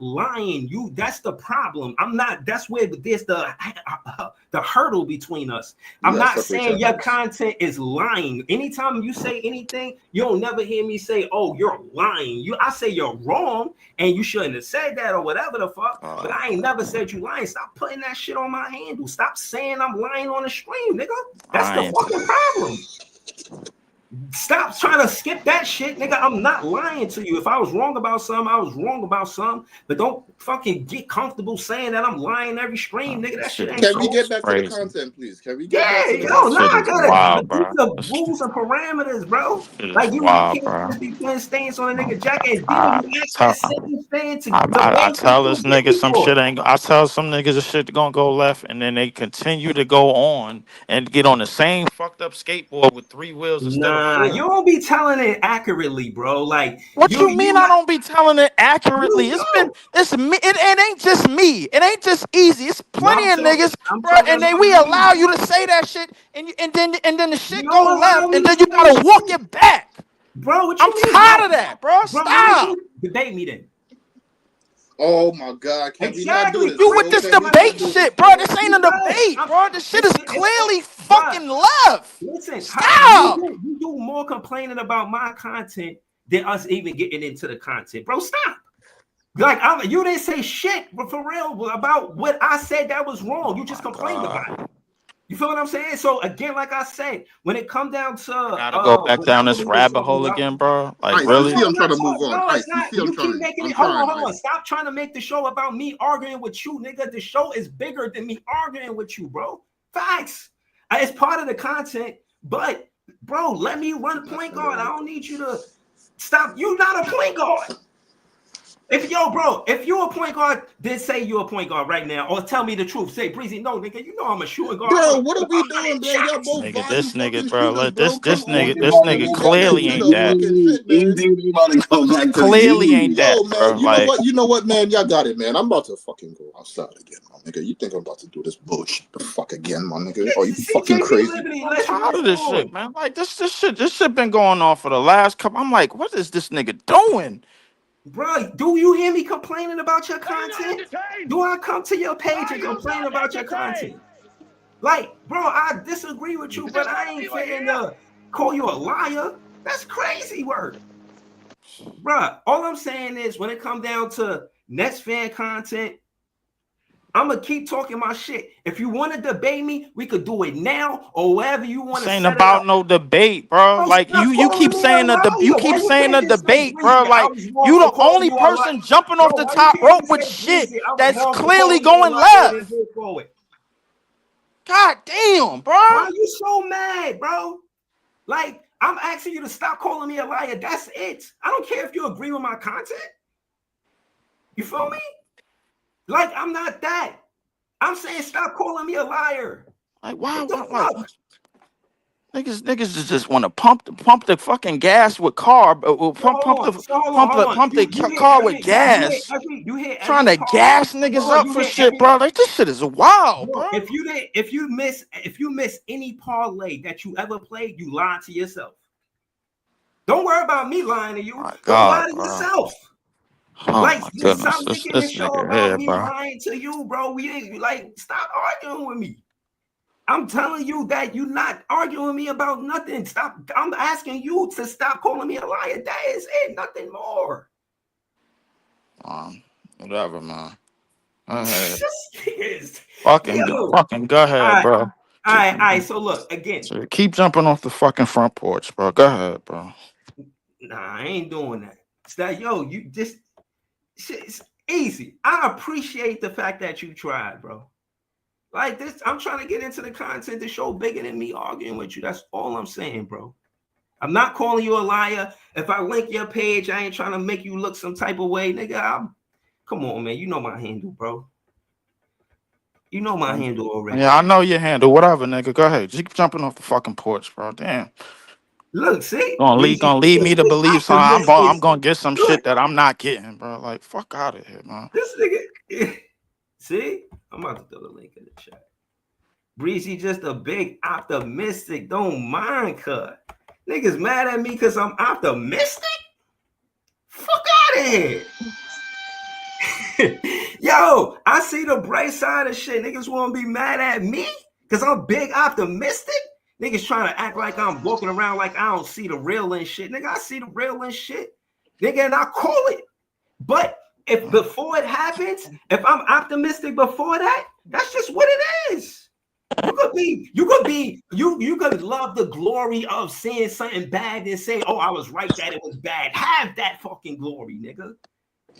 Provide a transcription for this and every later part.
not lying. That's the problem. I'm not. That's where there's the hurdle between us. I'm not saying your content is lying. Anytime you say anything, you'll never hear me say, "Oh, you're lying." I say you're wrong, and you shouldn't have said that or whatever the fuck. But I ain't never said you lying. Stop putting that shit on my handle. Stop saying I'm lying on the stream, nigga. That's the fucking problem. Stop trying to skip that shit, nigga. I'm not lying to you. If I was wrong about something, I was wrong about something. But don't fucking get comfortable saying that I'm lying every stream, nigga. That shit ain't. Can we get back to the content, please? Can we get back to the content? I gotta do the rules and parameters, bro. Like you can't just be putting stains on a nigga jacket. And you ask that same thing to I tell this nigga some shit ain't. I tell some niggas the shit gonna go left, and then they continue to go on and get on the same fucked up skateboard with 3 wheels instead of 4. You don't be telling it accurately, bro. Like what you mean? I don't be telling it accurately. It ain't just me. It ain't just easy. It's plenty of niggas, bro. And then we allow you to say that shit, and then the shit go left, and then you gotta walk it back, bro. I'm tired of that, bro. Stop. Debate me then. Oh my God! Can we not do this? You with this debate shit, bro? This ain't a debate, bro. This shit is clearly fucking left. Listen, stop. You do more complaining about my content than us even getting into the content, bro. Stop. Like you didn't say shit, but for real about what I said that was wrong. You just complained about it. You feel what I'm saying? So again, like I said, when it come down to gotta go back down this rabbit hole again, bro. Like really? I'm trying to move on. You keep making it. Hold on. Stop trying to make the show about me arguing with you, nigga. The show is bigger than me arguing with you, bro. Facts. It's part of the content, but bro, let me run point guard. I don't need you to stop. You're not a point guard. If you're a point guard, then say you're a point guard right now, or tell me the truth. Say, Breezy, no, nigga, you know I'm a shooting guard. Bro, what are we doing, bro? Y'all both nigga, this nigga, bro. Let this nigga clearly ain't that. Clearly ain't that, bro. You know what, man? Y'all got it, man. I'm about to fucking go outside again, my nigga. You think I'm about to do this bullshit the fuck again, my nigga? Are you fucking crazy? I'm tired of this shit, man. Like this shit been going on for the last couple. I'm like, what is this nigga doing? Bro, do you hear me complaining about your content? Do I come to your page and complain about your content? Like, bro, I disagree with you, but I ain't finna to call you a liar. That's crazy work. Bro, all I'm saying is when it comes down to Nets fan content, I'm gonna keep talking my shit. If you want to debate me, we could do it now or wherever you want to. This ain't about no debate, bro. Like you keep saying the debate, bro. Like you the only person jumping off the top rope with shit that's clearly going left. God damn, bro. Why are you so mad, bro? Like I'm asking you to stop calling me a liar. That's it. I don't care if you agree with my content. You feel me? Like, I'm not that. I'm saying stop calling me a liar. Like, why? Niggas just want to pump the fucking gas with car, pump the car with gas. Trying to gas niggas up for shit, bro. Like this shit is wild, bro. If you miss any parlay that you ever played, you lied to yourself. Don't worry about me lying to you. Lie to yourself. Oh like, stop making this show about me lying to you, bro. We ain't like stop arguing with me. I'm telling you that you're not arguing with me about nothing. Stop. I'm asking you to stop calling me a liar. That is it. Nothing more. Whatever, man. Fucking go ahead, bro. All right. So look again. So keep jumping off the fucking front porch, bro. Go ahead, bro. Nah, I ain't doing that. It's that you just. It's easy. I appreciate the fact that you tried, bro. Like this, I'm trying to get into the content. The show bigger than me arguing with you. That's all I'm saying, bro. I'm not calling you a liar. If I link your page, I ain't trying to make you look some type of way, nigga. Come on, man. You know my handle, bro. You know my handle already. Yeah, I know your handle. Whatever, nigga. Go ahead. Keep jumping off the fucking porch, bro. Damn. Look, see, gonna lead me to believe something. I'm gonna get some shit that I'm not getting, bro. Like, fuck out of here, man. This nigga, see, I'm about to throw the link in the chat. Breezy just a big optimistic. Don't mind, cut. Niggas mad at me because I'm optimistic. Fuck out of here. Yo, I see the bright side of shit. Niggas want to be mad at me because I'm big optimistic. Niggas trying to act like I'm walking around like I don't see the real and shit. Nigga, I see the real and shit. Nigga, and I call it. But if before it happens, if I'm optimistic before that, that's just what it is. You could love the glory of seeing something bad and say, oh, I was right that it was bad. Have that fucking glory, nigga.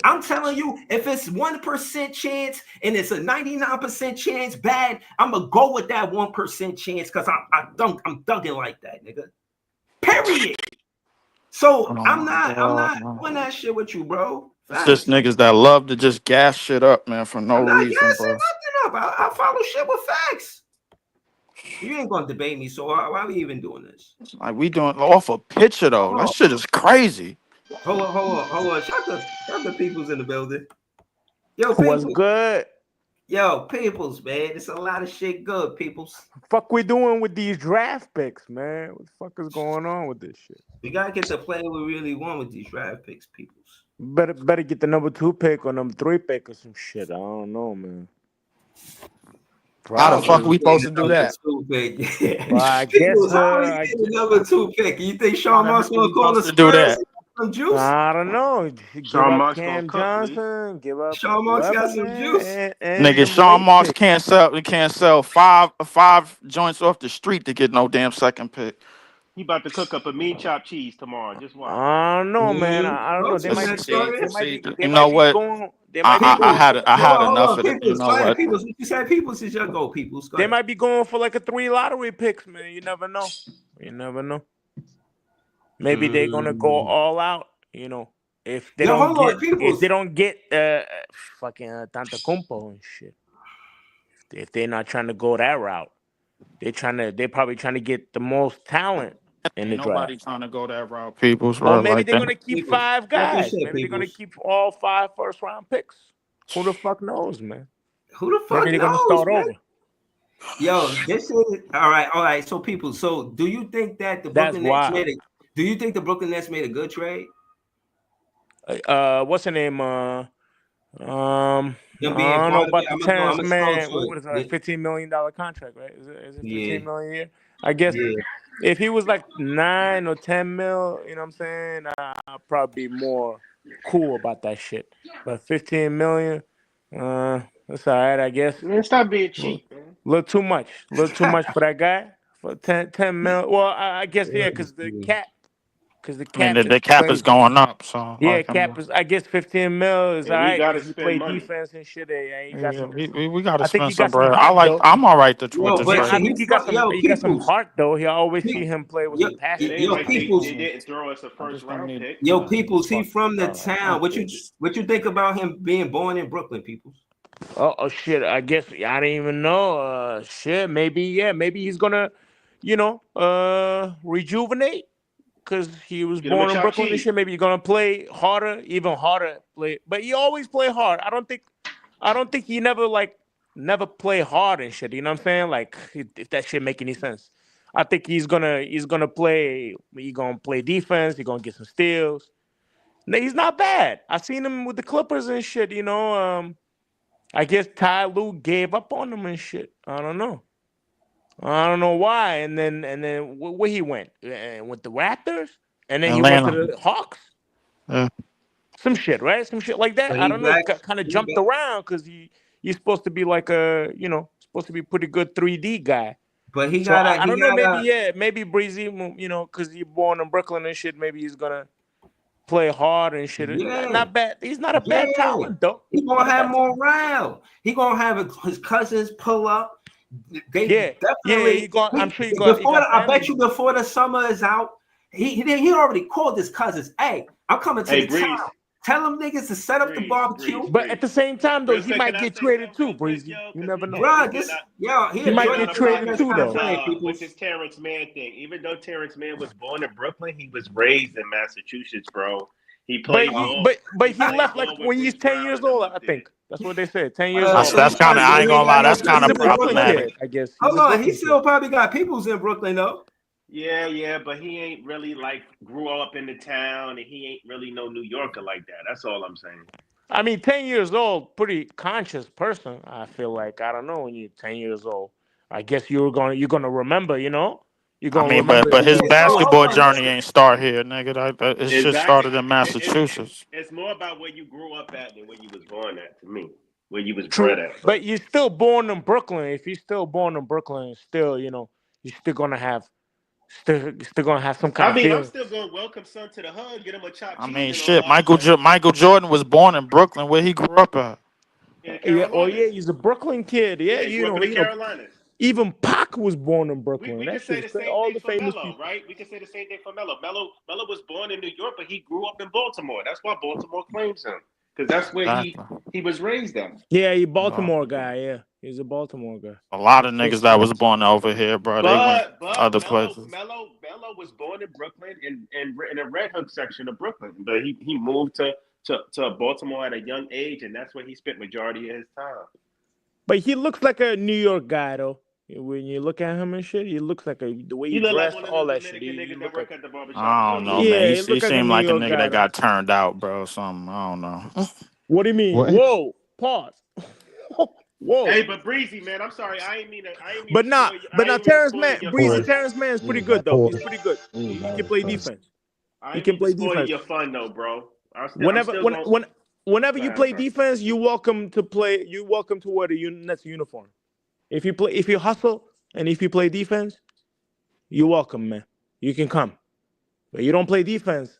I'm telling you, if it's 1% chance and it's a 99% chance bad, I'm gonna go with that 1% chance because I'm thugging like that, nigga. Period. So I'm not doing that shit with you, bro. It's just niggas that love to just gas shit up, man, for no reason, bro. Nothing up. I follow shit with facts. You ain't gonna debate me, so why are we even doing this? Like we doing off a picture though. That shit is crazy. Hold on. Shout the peoples in the building. Yo, what's good? Yo, peoples, man. It's a lot of shit good, peoples. Fuck we doing with these draft picks, man? What the fuck is going on with this shit? We gotta get the player we really want with these draft picks, peoples. Better get the number 2 pick or number 3 pick or some shit. I don't know, man. How the fuck we supposed to do that? Well, I guess the number 2 pick. You think Sean Marks gonna call us to do that? Some juice? I don't know. Sean Marks Cam Johnson. Give up. Sean Marks got some juice. Nigga, Sean Marks can't sell five joints off the street to get no damn second pick. He about to cook up a mean chopped cheese tomorrow. Just watch. I don't know, man. I don't know. They might you know what? I had enough of it. You know what? Peoples, you said Peoples is your goal, Peoples. They might be going for like a 3 lottery picks, man. You never know. You never know. Maybe they're gonna go all out. You know, if they don't get fucking Antetokounmpo and shit. If they're not trying to go that route, they're probably trying to get the most talent in the draft. Nobody trying to go that route, Peoples. Or maybe they're gonna keep 5 guys. Maybe they're gonna keep all 5 first-round picks. Who the fuck knows, man? Who the fuck maybe they're knows, gonna start man? over. Yo, this is all right. So, people. So, do you think that the Brooklyn Nets do you think the Brooklyn Nets made a good trade? What's her name? I don't know about the Terrence man. What is it? $15 million contract, right? Is it $15 million a year? I guess if he was like 9 or 10 mil, you know what I'm saying? I'll probably be more cool about that shit. But 15 million, that's all right, I guess. Man, stop being cheap, man. A little too much for that guy. For 10 mil. Well, I guess because the cap. Because the cap is going up, so cap is. I guess 15 mil is all right. He play defense and shit. We gotta spend some bread. I'm all right with the trade. I think he got some heart though. He always see him play with some passion. They didn't throw us a first round pick. Yo, Peoples, he from the town. What you think about him being born in Brooklyn, Peoples? Oh shit! I guess I didn't even know. Shit, maybe he's gonna, rejuvenate. Because he was born in Brooklyn and shit, maybe he's gonna play harder, even harder. But he always play hard. I don't think he never play hard and shit. You know what I'm saying? Like if that shit make any sense. I think he's gonna play. He's gonna play defense. He's gonna get some steals. He's not bad. I seen him with the Clippers and shit. I guess Ty Lue gave up on him and shit. I don't know why. And then where he went? With the Raptors, and then Atlanta. He went to the Hawks. Some shit, right? Some shit like that. I don't know. Kind of jumped around because he's supposed to be like supposed to be pretty good 3D guy. But I don't know. Maybe Breezy, because he's born in Brooklyn and shit. Maybe he's gonna play hard and shit. Yeah. Not bad. He's not a bad talent though. He's gonna have morale. He's gonna have his cousins pull up. Definitely. I'm sure I bet you before the summer is out, he already called his cousins. Hey, I'm coming to the town. Tell them niggas to set up the barbecue. But at the same time, though, he might get traded too, Breezy. You never know. Bro, he might get traded too, though. With his Terrence Mann thing, even though Terrence Mann was born in Brooklyn, he was raised in Massachusetts, bro. He played. But he left like when he's 10 years old, I think. That's what they said. 10 years old. That's kind of. I ain't gonna lie. That's kind of problematic. I guess. Hold on, he still probably got peoples in Brooklyn though. Yeah, but he ain't really grew up in the town, and he ain't really no New Yorker like that. That's all I'm saying. I mean, 10 years old, pretty conscious person. I feel like I don't know when you're 10 years old. I guess you're gonna remember. You're I gonna mean, remember. but his Yeah, so hold basketball on. journey ain't start here, nigga. His shit Exactly. started in Massachusetts. It's more about where you grew up at than where you was born at. To me, where you was True, bred at. but you're still born in Brooklyn. If you're still born in Brooklyn, still, you're still gonna have some kind I of mean, I'm feeling. still going to welcome son to the hood, get him a chopped I cheese mean, and all shit. that, but Michael Jordan was born in Brooklyn, where he grew up at. in the Yeah, oh Carolinas. yeah, he's a Brooklyn kid. Yeah, Yeah, he grew up in the Carolinas. even Pac was born in Brooklyn. We That could say shit the is crazy. same All thing the for famous Melo, people. right? We could say the same thing for Melo. Melo was born in New York, but he grew up in Baltimore. That's why Baltimore claims him, because that's where Exactly. he was raised at. Yeah, he Uh, Baltimore guy. Yeah, he's a Baltimore guy. a lot of That's true. niggas that was born over here, bro. They went But other Melo places. was born in Brooklyn in the Red Hook section of Brooklyn, but he moved to Baltimore at a young age, and that's where he spent majority of his time. But he looks like a New York guy, though. When you look at him and shit, he looks like the way He he look like dressed, one of all them that shit. Dominican He niggas that look like, work at the barbershop. I You don't don't know, need man. yeah, He he look like a seemed New like a York nigga guy, that though. got turned out, bro. Something. I don't know. What do you mean? What? Whoa, pause. Whoa. Hey, but Breezy, man, I'm sorry. I ain't mean to But spoil you. I ain't mean to Terrence spoil man, your Breezy, fun. Pause. Terrence man is pretty Mm, good though. He's pause. pretty good. He can play Pause. defense. I He ain't can mean to play spoil defense. your fun though, bro. I'm Whenever still when going. when whenever Go you ahead, play bro. defense, you're welcome to play. You're welcome to wear the Nets uniform. If you hustle and if you play defense, you're welcome, man. You can come. But you don't play defense,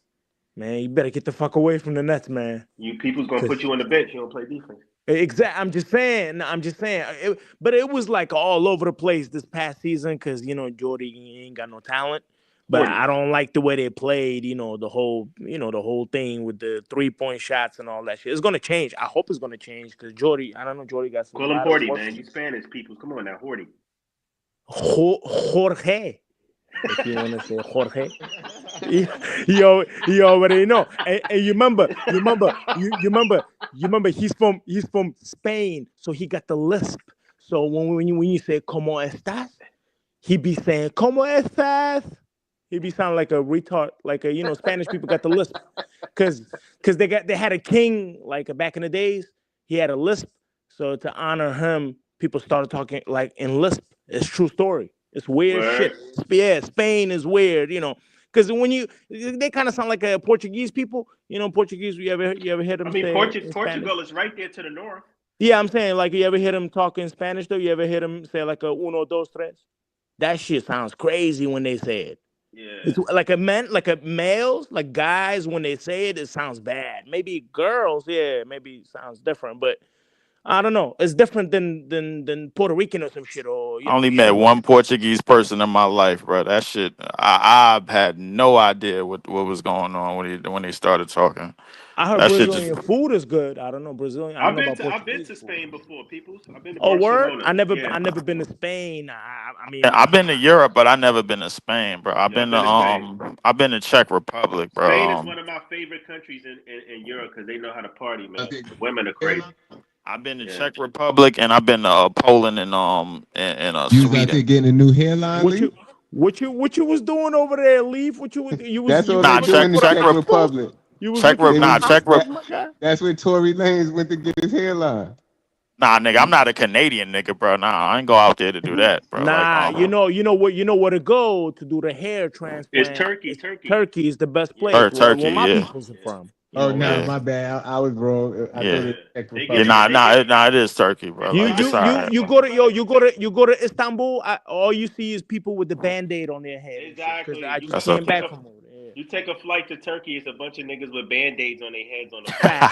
man. You better get the fuck away from the Nets, man. You people's gonna put Cause you on the bench. You don't play defense. I'm just saying. But it was like all over the place this past season because Jordy ain't got no talent. But 40. I don't like the way they played. The whole thing with the 3-point shots and all that shit. It's gonna change. I hope it's gonna change because Jordy. I don't know. Jordy got a Call him lot of Horty, work. man. You Spanish peoples. Come on now, Horty. Jorge, if you want to say Jorge. You already know. And you remember he's from Spain, so he got the lisp. So when you say "Cómo estás," he be saying "Cómo estás." He be sounding like a retard, like Spanish people got the lisp, cause they had a king like back in the days. He had a lisp, so to honor him, people started talking like in lisp. It's true story. It's weird Word. shit. Yeah, Spain is weird, because they kind of sound like Portuguese people. Portuguese. You ever hear I them mean, say in Spanish? Portugal is right there to the north. Yeah, I'm saying like you ever hear them talk in Spanish though? You ever hear them say like a uno dos tres? That shit sounds crazy when they say it. Yeah. It's like males, like guys, when they say it, it sounds bad. Maybe girls, yeah, maybe it sounds different, but I don't know. It's different than Puerto Rican or some shit, or I only you met know. one Portuguese person in my life, bro. That shit, I had no idea what was going on when they started talking. I heard That shit just. Brazilian food is good. I don't know Brazilian. I don't know about I've been Portuguese to food. Spain before, peoples. I've been to Oh, word! Barcelona. Yeah. I never been to Spain. I mean, I've been to Europe, but I never been to Spain, bro. Yeah, I've been to Spain. I've been to Czech Republic, bro. Spain is one of my favorite countries in Europe because they know how to party, man. The women are crazy. I've been to Yeah. Czech Republic and I've been to Poland and You was out there Sweden. getting a new hairline, what Lee? you was doing over there, Leaf? That's You all was they Nah, do looking in the for the Czech house? Republic. You was Czech looking for the Czech house, my guy? That's where Tory Lanez went to get his hairline. Nah, nigga, I'm not a Canadian nigga, bro. Nah, I ain't go out there to do that, bro. Nah, you know where to go to do the hair It's transplant. Turkey. Turkey is the best place. Yeah. Turkey, Where my yeah. people's are from. Oh, know, nah, Yeah. my bad. I was wrong. I Yeah. thought it was Czech They Yeah, give Republic. nah, it is Turkey, bro. You Like, it's you all you right, you bro. go to Istanbul. All you see is people with the Band-Aid on their head. Because Exactly. I just That's came okay. back from over there. You take a flight to Turkey, it's a bunch of niggas with band-aids on their heads on the flight.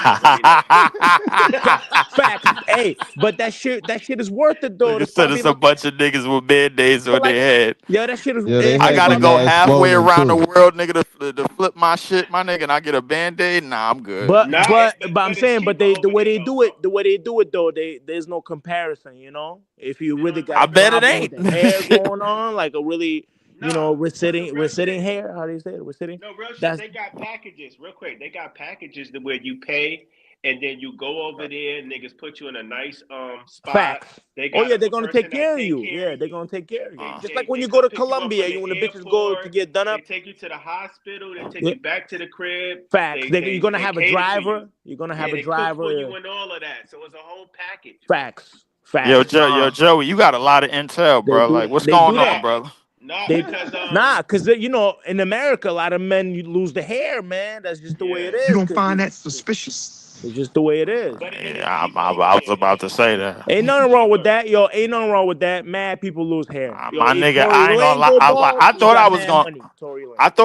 Facts. Hey, but that shit is worth it though. Like I To said, probably it's a bunch of niggas with band-aids on like, their head. yeah, that shit is. Yo, they I head gotta be go mad halfway swollen, around the too. world, nigga, to flip my shit, my nigga, and I get a band-aid. Nah, I'm good. But Nah, I'm it's saying, but cheaper the over way there, they though, do bro. it, though, there's no comparison. If you They really don't got I a bet it problem with ain't. the hair going on, like a really, Nah, but the real receding shit. hair. How do you say it? Receding. No, real shit. That's They got packages, real quick. They got packages where you pay and then you go over there, niggas put you in a nice spot. Facts. They got they're gonna take care of you. Yeah, they're gonna take care of you. Just like when you go to Colombia, when the bitches go to get done up, they take you to the hospital. They take you back to the crib. Facts. You're gonna have a driver. You're gonna have a driver. Cook for you and all of that. So it's a whole package. Facts. Yo, Joey, you got a lot of intel, bro. Like, what's going on, brother? Because you know, in America, a lot of men you lose the hair, man. That's just the way it is. You don't find that suspicious? It's just the way it is. Yeah, I was about to say that. Ain't nothing wrong with that, yo. Ain't nothing wrong with that. Mad people lose hair. Yo, my nigga, I ain't gonna lie. I thought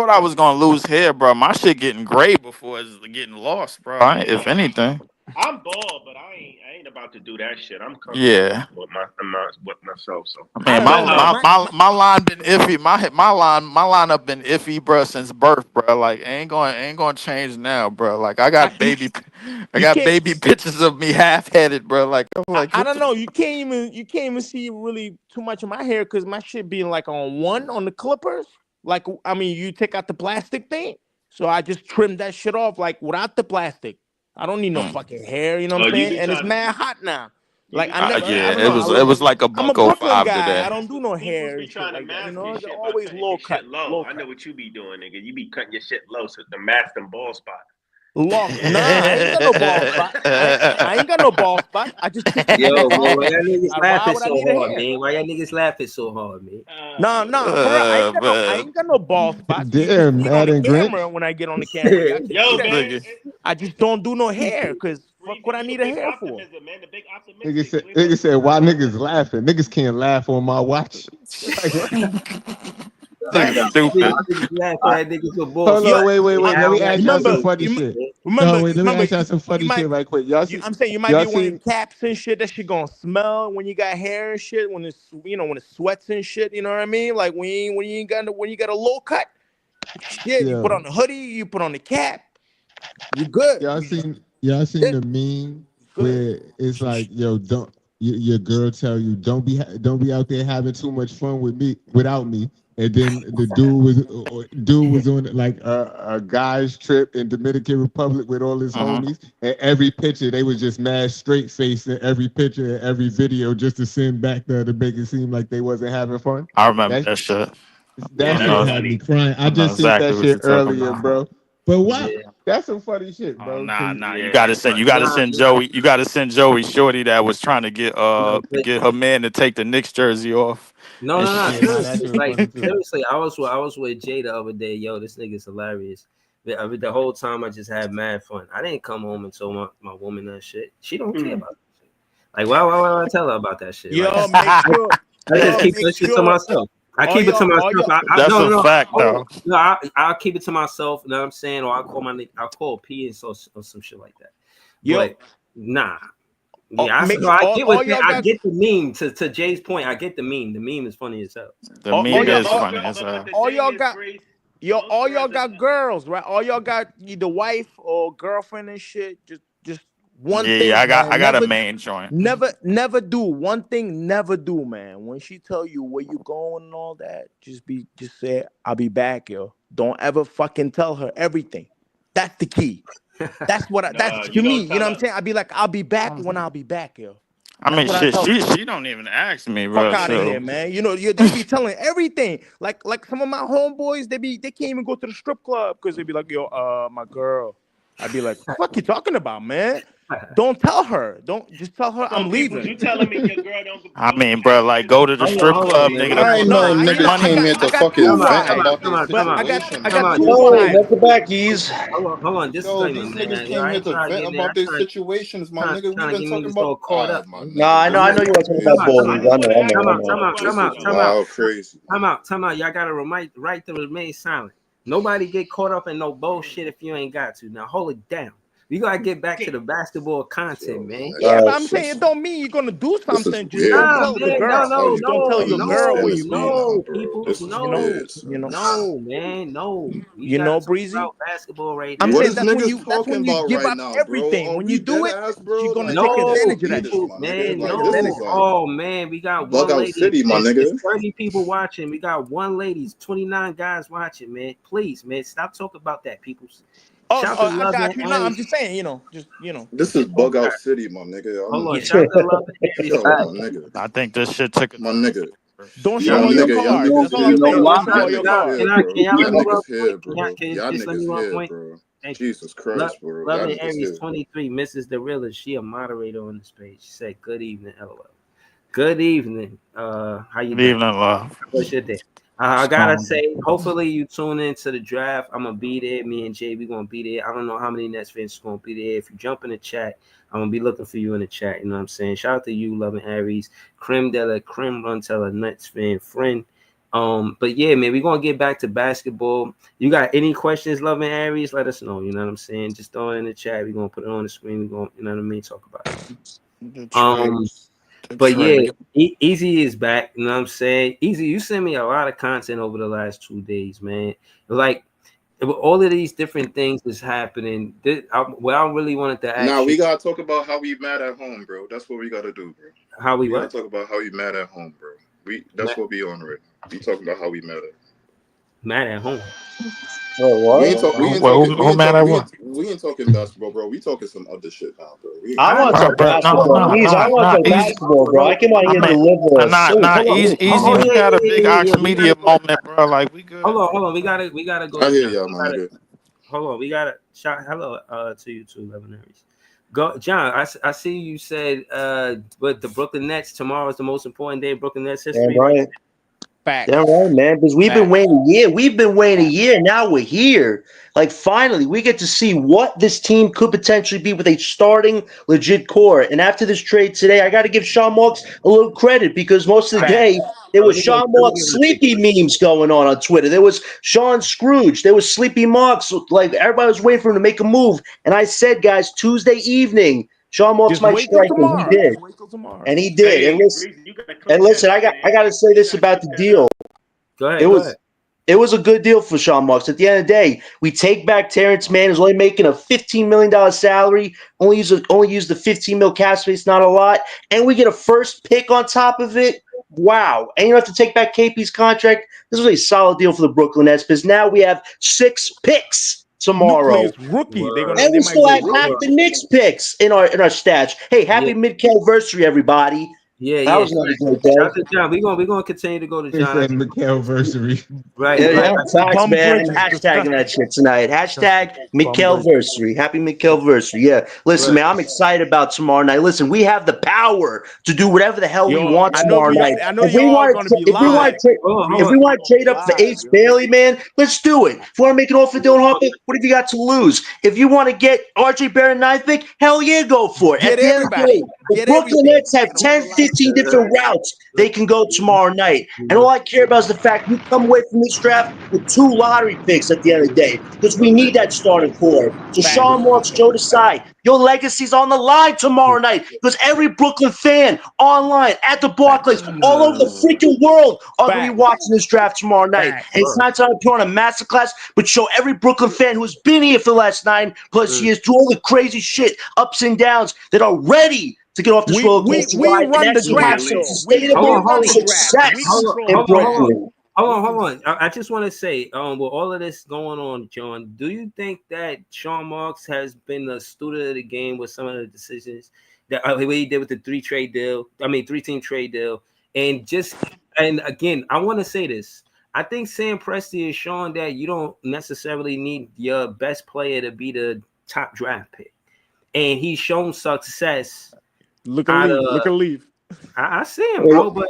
I was gonna lose hair, bro. My shit getting gray before it's getting lost, bro. If anything. I'm bald, but I ain't about to do that shit. I'm comfortable with myself. So I mean, my line been iffy. My line up been iffy, bro, since birth, bro. Like ain't gonna change now, bro. Like I got baby pictures of me half-headed, bro. Like I'm like I don't know. You can't even see really too much of my hair because my shit being like on the clippers. Like I mean, you take out the plastic thing, so I just trimmed that shit off like without the plastic. I don't need no fucking hair, you know what I'm saying? And it's mad hot now. Like it was like a buck I'm a 05 Brooklyn guy. today. I don't do no hair. Be trying to mask you know, shit always low cut. Low. I know what you be doing, nigga. You be cutting your shit low so to mask them bald spot. Long. Nah, I ain't got no bald spot. I ain't got no bald spot. I just yo, boy, why y'all niggas laughing so hard, man? Why y'all niggas laughing so hard, man? No, I ain't got no bald spot. Damn, mad and camera when I get on the camera. Yo, man. I just don't do no hair because fuck what I need a hair for. Nigga said, why niggas laughing? Niggas can't laugh on my watch. Stupid. Hold on, wait. Let me ask y'all some funny shit. Let me ask y'all some funny shit right quick. I'm saying you might be wearing caps and shit. That shit gonna smell when you got hair and shit. When it's when it sweats and shit. You know what I mean? Like when you got a low cut, shit. You put on the hoodie. You put on the cap. You good. Y'all seen the meme where it's like, yo, don't your girl tell you don't be out there having too much fun without me. And then the dude was on like a guy's trip in Dominican Republic with all his homies. And every picture they was just mad straight faced in every picture, every video, just to send back there to make it seem like they wasn't having fun. I remember that shit. That shit had me crying. I just seen that shit earlier, bro. But what? Yeah. That's some funny shit, bro. Nah. You gotta send Joey. You gotta send Joey Shorty that was trying to get her man to take the Knicks jersey off. No. Seriously, I was with Jay the other day. Yo, this nigga's hilarious. The whole time I just had mad fun. I didn't come home and tell my woman that shit. She don't care about that shit. Like, why I tell her about that shit? Yo, like, make sure. I just keep that shit to myself. I keep it to myself. That's a fact, though. No, I'll keep it to myself. You know what I'm saying? Or I'll call P and so some shit like that. But nah. Yeah, I get the meme. To Jay's point, I get the meme. The meme is funny as hell. The meme is funny as hell. All y'all got girls, right? All y'all got either wife or girlfriend and shit. Just one thing. Yeah, I got a main joint. Never do one thing. Never do, man. When she tell you where you going and all that, just say I'll be back, yo. Don't ever fucking tell her everything. That's the key. That's what that's to me. You know what I'm saying? I'd be like, I'll be back when I'll be back, yo. I mean, shit. She don't even ask me, bro. Fuck out of here, man. You know, they be telling everything. Like some of my homeboys, they can't even go to the strip club because they be like, yo, my girl. I'd be like, what the fuck you talking about, man? Don't tell her. Don't just tell her I'm leaving. You telling me your girl don't? I mean, bro, like go to the strip club, nigga. I ain't know niggas came here to fucking vent about this. I got two the backies. Hold on. This Yo, these niggas came here to vent about their situations, my nigga. We've been talking about caught up. No, I know you want to talk about bullies. Time out. Crazy. Time out. Y'all gotta right to remain silent. Nobody get caught up in no bullshit if you ain't got to. Now hold it down. We gotta get back to the basketball content, man. Yeah, but I'm saying it don't mean you're gonna do something. Just don't tell the girl. No, don't tell your girl where you go. You know, Breezy. Basketball right now. I'm saying that's when you give up now, everything. Bro? When you do it, she's gonna take advantage of that shit. Man, oh man, we got one lady. City, my nigga. 30 people watching. We got one lady. 29 guys watching. Man, please, man, stop talking about that, people. I got you. No, I'm just saying, This is bug out city, my nigga. Hold on, shout to Love and Aries. Yo, my nigga. I think this shit took My nigga. Don't Yo, show all your nigga, y'all cards. That's niggas all I'm here, saying. bro. Don't show all your Y'all cards. niggas here, Can y'all bro. let Y'all me run niggas here, point? bro. Can Y'all just let me niggas run here, point? bro. Thank you. Jesus Christ, bro. Love Y'all and niggas Aries here. 23, Mrs. Derilla. She a moderator on this page. She said, "Good evening, LOL." Good evening. How you Good doing? evening, love. What's your day? I gotta say, hopefully you tune into the draft. I'm gonna be there. Me and Jay, we gonna be there. I don't know how many Nets fans are gonna be there. If you jump in the chat, I'm gonna be looking for you in the chat. You know what I'm saying? Shout out to you, Love and Aries, Creme de la Creme Run Teller, Nets fan friend. But yeah, man, we're gonna get back to basketball. You got any questions, Love and Aries? Let us know. You know what I'm saying? Just throw it in the chat. We're gonna put it on the screen. We're gonna, you know what I mean, talk about it. But yeah, Easy is back. You know what I'm saying? Easy, you sent me a lot of content over the last 2 days, man. Like all of these different things is happening. What I really wanted to ask Now we you, gotta talk about how we mad at home, bro. That's what we gotta do, bro. how we gotta what? talk about how you mad at home, bro. That's what we on right now. We talking about how we mad at. Mad at home. We ain't talking basketball, bro. We talking some other shit now, bro. I want some basketball. Please, I want some basketball, bro. I came out here to deliver a suit. Easy. We had a big Ox Media moment, bro. Like we good. Hold on. We gotta go. I hear y'all, my nigga. Hold on. We gotta shout hello to you too, Lebanon. Go, John. I see you said but the Brooklyn Nets tomorrow is the most important day in Brooklyn Nets history. Yeah, right. Facts. Yeah, right, man. Because we've been waiting a year. We've been waiting a year. Now we're here. Like, finally, we get to see what this team could potentially be with a starting legit core. And after this trade today, I got to give Sean Marks a little credit because most of the day there was Sean Marks sleepy memes going on Twitter. There was Sean Scrooge. There was Sleepy Marks. Like, everybody was waiting for him to make a move. And I said, guys, Tuesday evening, Sean Marks might strike, and he did. And he did. Hey, and listen, I got to say this about the deal. Go ahead. It was a good deal for Sean Marks. At the end of the day, we take back Terrence Mann, who's only making a $15 million salary, only use the $15 million cap space, not a lot, and we get a first pick on top of it. Wow. And you don't have to take back KP's contract. This was a solid deal for the Brooklyn Nets because now we have 6 picks tomorrow. Rookie. And we still have half the Knicks picks in our stash. Hey, happy mid-anniversary, everybody. That was another great day. Shout out to John. We're gonna continue to go to John. It's McKelversary. Right. Facts, man. Hashtagging that shit tonight. Hashtag McKelversary. Happy McKelversary. Yeah. Listen, man, I'm excited about tomorrow night. Listen, we have the power to do whatever the hell we want tomorrow night. If we want to trade up for Ace Bailey, man, let's do it. If you want to make an offer for Dylan Harper, what have you got to lose? If you want to get RJ Barrett 9th pick, hell yeah, go for it. At the end of the day, the Brooklyn Nets have 10, 15 different routes they can go tomorrow night. And all I care about is the fact we come away from this draft with 2 lottery picks at the end of the day because we need that starting core. So Sean Marks, Joe Desai, your legacy's on the line tomorrow night because every Brooklyn fan online, at the Barclays, all over the freaking world are going to be watching this draft tomorrow night. And it's not time to put on a masterclass, but show every Brooklyn fan who's been here for the last 9+ years through all the crazy shit, ups and downs, that are ready to get off this roller coaster ride and actually have some sustainable success in Brooklyn. Hold on. I just want to say, with all of this going on, John, do you think that Sean Marks has been a student of the game with some of the decisions that he did with the 3-team trade deal, and again, I want to say this. I think Sam Presti is showing that you don't necessarily need your best player to be the top draft pick, and he's shown success. Look at Leaf. I see him, bro, but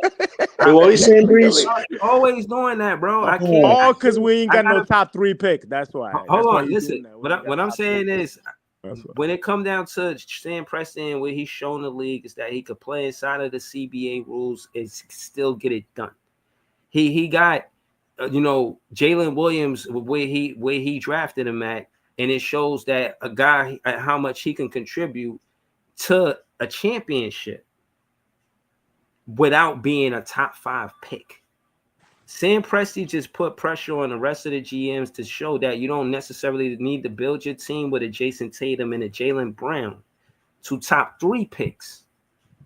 what are you saying, Breeze? Always doing that, bro. I can't. All because we ain't got no top 3 pick. That's why. Hold on, listen. What I'm saying is, when it comes down to Sam Preston, what he's shown the league is that he could play inside of the CBA rules and still get it done. He got, Jalen Williams where he drafted him at, and it shows that a guy how much he can contribute to a championship without being a top 5 pick. Sam Presti just put pressure on the rest of the GMs to show that you don't necessarily need to build your team with a Jason Tatum and a Jaylen Brown to top 3 picks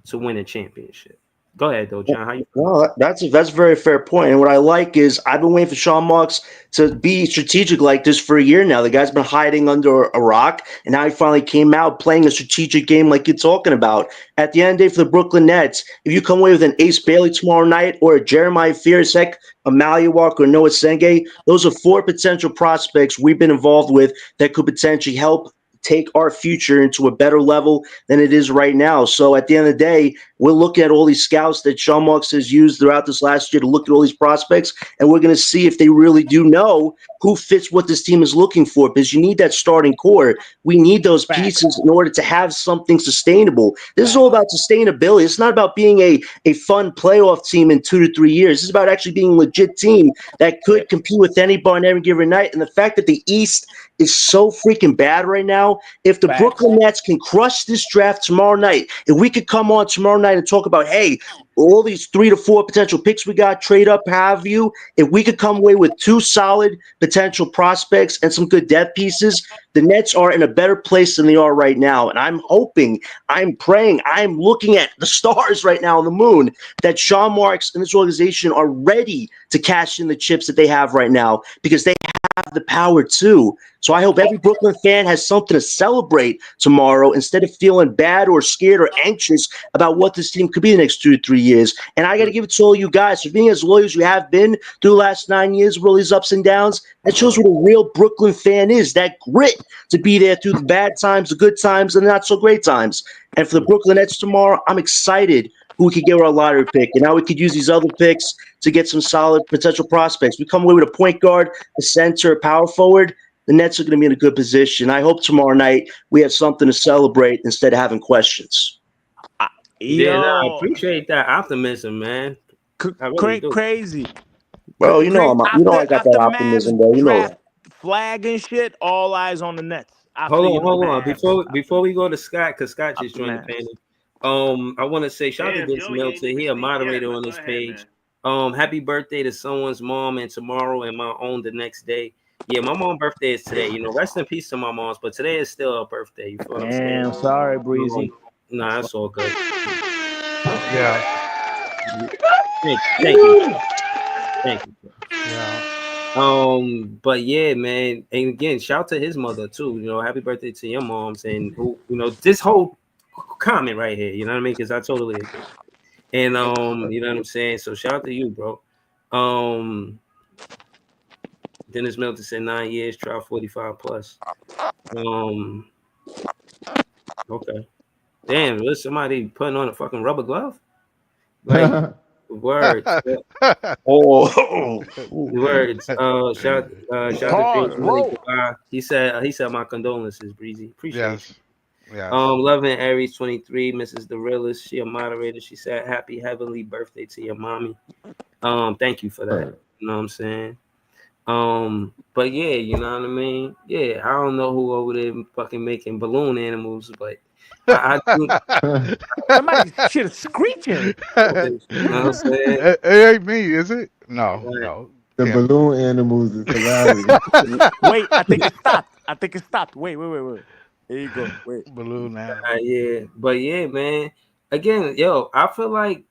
to win a championship. Go ahead, though, John. How you? Well, that's a very fair point. And what I like is I've been waiting for Sean Marks to be strategic like this for a year now. The guy's been hiding under a rock, and now he finally came out playing a strategic game like you're talking about. At the end of the day, for the Brooklyn Nets, if you come away with an Ace Bailey tomorrow night or a Jeremiah Fearsek, a Maliwalk, or Noah Senge, those are 4 potential prospects we've been involved with that could potentially help take our future into a better level than it is right now. So at the end of the day, we're looking at all these scouts that Sean Marks has used throughout this last year to look at all these prospects, and we're going to see if they really do know who fits what this team is looking for, because you need that starting core. We need those pieces in order to have something sustainable. This is all about sustainability. It's not about being a fun playoff team in 2 to 3 years. It's about actually being a legit team that could compete with anybody on every given night. And the fact that the East is so freaking bad right now, if the Brooklyn Nets can crush this draft tomorrow night, if we could come on tomorrow night and talk about, hey, all these 3 to 4 potential picks we got, trade up, have you, if we could come away with 2 solid potential prospects and some good depth pieces, the Nets are in a better place than they are right now. And I'm hoping, I'm praying, I'm looking at the stars right now on the moon that Sean Marks and this organization are ready to cash in the chips that they have right now, because they have the power too. So I hope every Brooklyn fan has something to celebrate tomorrow instead of feeling bad or scared or anxious about what this team could be the next 2 to 3 years. And I got to give it to all you guys for being as loyal as you have been through the last 9 years with all these ups and downs. That shows what a real Brooklyn fan is, that grit to be there through the bad times, the good times, and the not so great times. And for the Brooklyn Nets tomorrow, I'm excited who we could get with our lottery pick. And now we could use these other picks to get some solid potential prospects. We come away with a point guard, a center, a power forward. The Nets are going to be in a good position. I hope tomorrow night we have something to celebrate instead of having questions. Yeah, I appreciate that optimism, man. Crazy. Bro, you know I got that optimism, bro. You know that. Flag and shit, all eyes on the Nets. Hold on. Before we go to Scott, because Scott just joined the panel. I want to say shout out to Vince Milton. He a moderator on this page. Happy birthday to someone's mom, and tomorrow and my own the next day. Yeah, my mom's birthday is today. You know, rest in peace to my mom's, but today is still her birthday. You feel what I'm saying? Damn, sorry, Breezy. Nah, that's all good. Yeah. Thank you. Yeah. But yeah, man, and again, shout to his mother too. You know, happy birthday to your moms, and who, you know, this whole comment right here. You know what I mean? Because I totally agree. And you know what I'm saying. So shout out to you, bro. Dennis Milton said 9 years, try 45 plus. Okay. Damn, was somebody putting on a fucking rubber glove? Like words. Words. Shout to he said my condolences, Breezy. Appreciate you. Yeah. Loving Aries 23, Mrs. The Realist. She a moderator. She said happy heavenly birthday to your mommy. Thank you for that. You know what I'm saying? But yeah, you know what I mean? Yeah, I don't know who over there fucking making balloon animals, but I do. Somebody shit is screeching. You know what I'm saying? It ain't me, is it? No. The balloon animals is hilarious. Wait, I think it stopped. Wait. There you go. Wait. Balloon animals. Yeah, but yeah, man. Again, yo, I feel like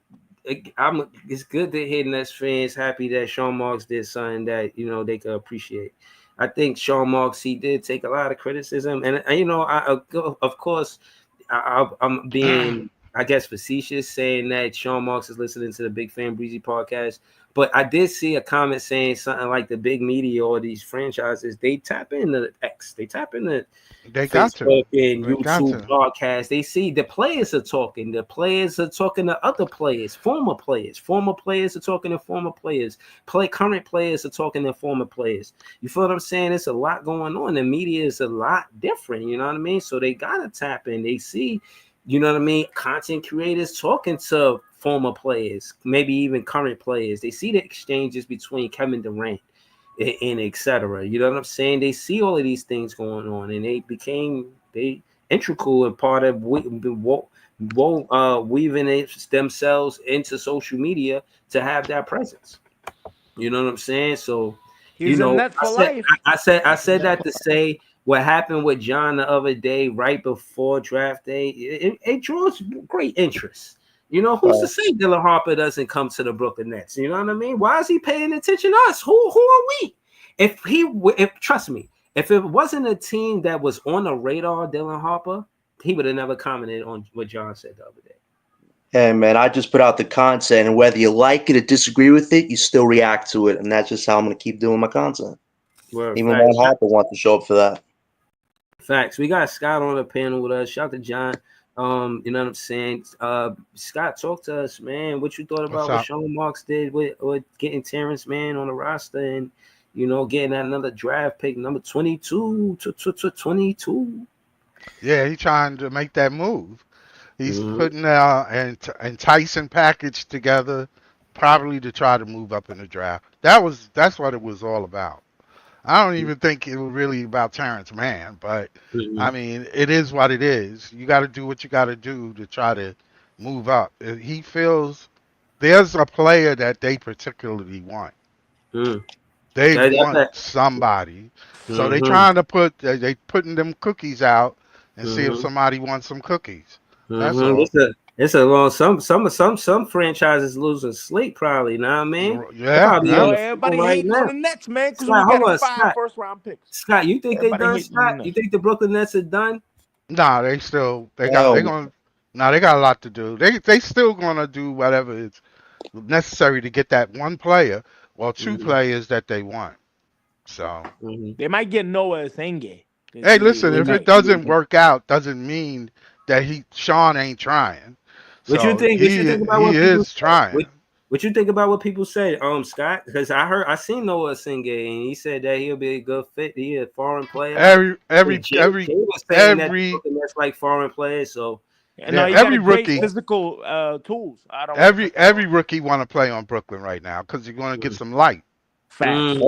it's good to hear Nets fans happy that Sean Marks did something that, you know, they could appreciate. I think Sean Marks, he did take a lot of criticism, and you know, of course, I'm being, I guess, facetious saying that Sean Marks is listening to the Big Fan Breezy podcast, but I did see a comment saying something like the big media or these franchises, they tap into X, they tap into Facebook and YouTube broadcast. They see the players are talking. The players are talking to other players, former players. Former players are talking to former players. Current players are talking to former players. You feel what I'm saying? It's a lot going on. The media is a lot different. You know what I mean? So they gotta tap in. They see, you know what I mean, content creators talking to former players, maybe even current players. They see the exchanges between Kevin Durant and etc. You know what I'm saying? They see all of these things going on, and they integral and part of weaving themselves into social media to have that presence. You know what I'm saying? So he's a net for life. I said that to say what happened with John the other day, right before draft day. It draws great interest. You know, who's to say Dylan Harper doesn't come to the Brooklyn Nets? You know what I mean? Why is he paying attention to us? Who are we? If trust me, if it wasn't a team that was on the radar, Dylan Harper, he would have never commented on what John said the other day. Hey man, I just put out the content, and whether you like it or disagree with it, you still react to it, and that's just how I'm gonna keep doing my content. Even when Harper wants to show up for that. Facts. We got Scott on the panel with us. Shout out to John. You know what I'm saying? Scott, talk to us, man. What you thought about what Sean Marks did with getting Terrence Mann on the roster and, you know, getting that another draft pick, number 22 to 22. Yeah, he's trying to make that move. He's putting an enticing package together, probably to try to move up in the draft. That's what it was all about. I don't even think it was really about Terrence Mann, but I mean, it is what it is. You got to do what you got to do to try to move up. He feels there's a player that they particularly want. They want somebody, so they trying to they putting them cookies out and see if somebody wants some cookies. That's all. It's a long some franchises losing sleep probably. You know what I mean? Yeah. Everybody hating on the Nets, man, because we got 5 first-round picks. Scott, you think they done? Scott, you think the Brooklyn Nets are done? Nah, they got a lot to do. They still gonna do whatever is necessary to get that one player or 2 players that they want. So they might get Noah Senge. Hey, listen, if it doesn't work out, doesn't mean that Sean ain't trying. What you think? He is trying. What you think about what people say, Scott? Because I seen Noah Senge and he said that he'll be a good fit. He a foreign player. Every that's like foreign players. So every rookie physical tools. Every rookie want to play on Brooklyn right now because you're going to get some light. Fact.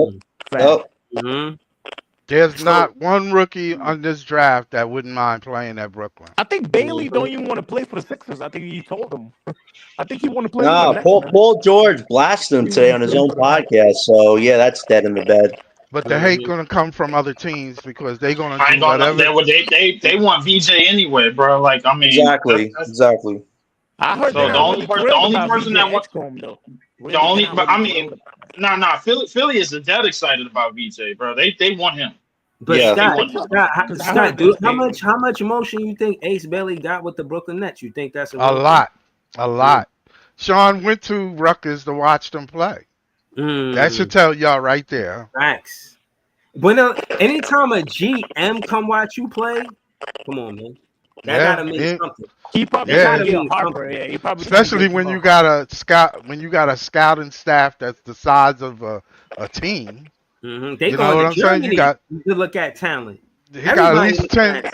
There's not one rookie on this draft that wouldn't mind playing at Brooklyn. I think Bailey don't even want to play for the Sixers. I think he told him. I think he want to play. Paul George blasted him today on his own podcast. So yeah, that's dead in the bed. But the hate gonna come from other teams because they're gonna do whatever. They want VJ anyway, bro. Like I mean, exactly. I heard so the only person that wants though. Philly is dead excited about VJ, bro. They want him. But Scott, how much emotion you think Ace Bailey got with the Brooklyn Nets? You think that's a lot? Sean went to Rutgers to watch them play. That should tell y'all right there. Facts. When anytime a GM come watch you play, come on, man. That gotta mean something. He probably especially when you got a scouting staff that's the size of a team. They know what I'm saying? You look at talent. He got at least 10.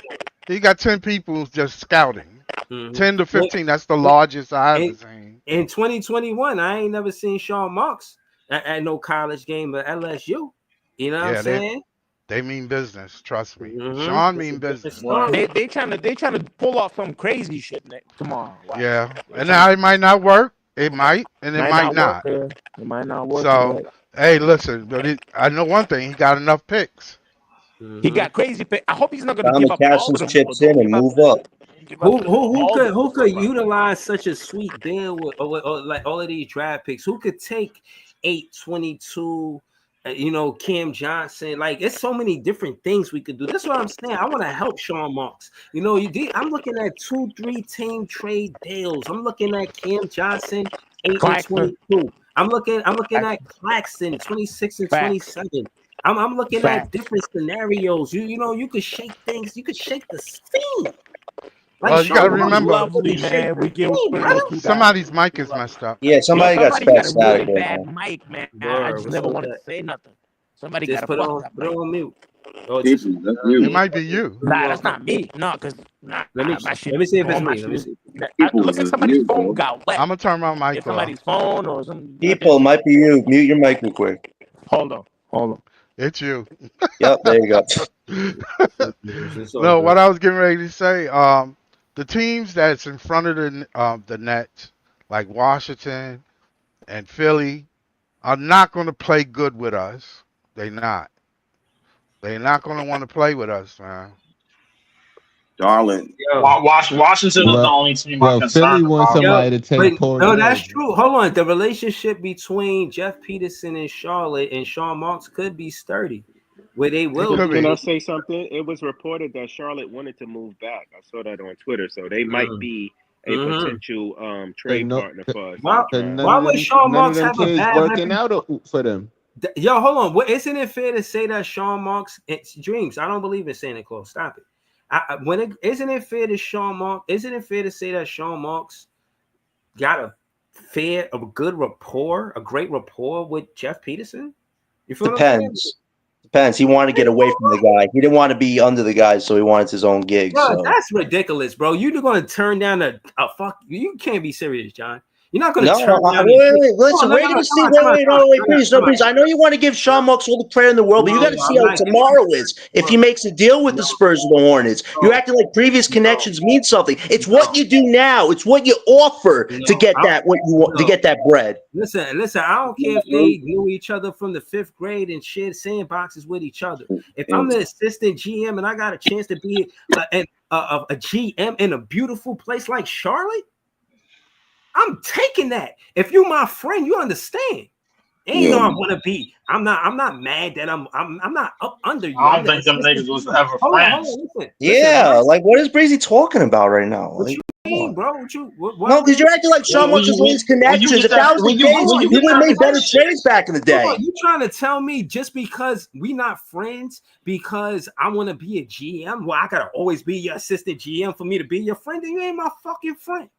He got 10 people just scouting. 10 to 15. That's the largest I ever seen. In 2021, I ain't never seen Sean Marks at no college game at LSU. You know what I'm saying? They mean business, trust me. Sean mean business. They trying to pull off some crazy shit tomorrow. Wow. Yeah, and now it might not work. It might, and it might not. It might not work. So, hey, listen, but I know one thing: he got enough picks. He got crazy picks. I hope he's not going to give up cash some chips in and move up. Who could utilize such a sweet deal with like all of these draft picks? Who could take 822? Cam Johnson, like it's so many different things we could do. That's what I'm saying. I want to help Sean Marks. I'm looking at 2-3 team trade deals. I'm looking at Cam Johnson, 8 and 22. I'm looking at Claxton, 26 and 27. I'm looking at different scenarios. You could shake things. You could shake the steam. Like you gotta remember, somebody's mic is messed up. Yeah, somebody got static. Bad mic, man. I just never wanted to say nothing. Somebody got to put on mute. It might be you. Nah, that's not me. No, because let me see if it's me. Let me see. Look at somebody's phone got wet. I'm gonna turn my mic off. Somebody's phone or something. People might be you. Mute your mic real quick. Hold on. It's you. Yep, there you go. No, what I was getting ready to say, the teams that's in front of the Nets, like Washington and Philly, are not going to play good with us. They're not. They're not going to want to play with us, man. Charlotte. Washington is the only team I'm concerned Philly wants about. somebody to take Paul. No, that's true. Hold on. The relationship between Jeff Peterson and Charlotte and Sean Marks could be sturdy. Where they will. Can I say something? It was reported that Charlotte wanted to move back. I saw that on Twitter, so they might be a potential trade partner for us. Why would Sean Marks have a bad working out for them? Yo, hold on. Well, isn't it fair to say that Sean Marks? It's dreams. I don't believe in Santa Claus. Stop it. Isn't it fair to Sean Marks? Isn't it fair to say that Sean Marks got a good rapport, a great rapport with Jeff Peterson? You feel Depends. Depends. He wanted to get away from the guy. He didn't want to be under the guy, so he wanted his own gig. Yo, so. That's ridiculous, bro. You're going to turn down a fuck. You can't be serious, John. You're not going to turn down. Wait. Listen, we're going to see. Wait, please. I know you want to give Sean Marks all the credit in the world, but you got to see how tomorrow is. If he makes a deal with the Spurs or the Hornets, you're acting like previous connections mean something. It's what you do now. It's what you offer to get to get that bread. Listen. I don't care if they knew each other from the 5th grade and shared sandboxes with each other. If I'm the assistant GM and I got a chance to be a GM in a beautiful place like Charlotte, I'm taking that. If you're my friend, you understand. And you know I want to be. I'm not mad that I'm not up under you. I don't think them niggas was ever friends. Yeah, like what is Breezy talking about right now? What you mean, bro? No, because you're acting like Sean Marks has all these connections. If that was the case, you would have made better trades back in the day. You trying to tell me just because we not friends, because I want to be a GM, well, I gotta always be your assistant GM for me to be your friend? And you ain't my fucking friend.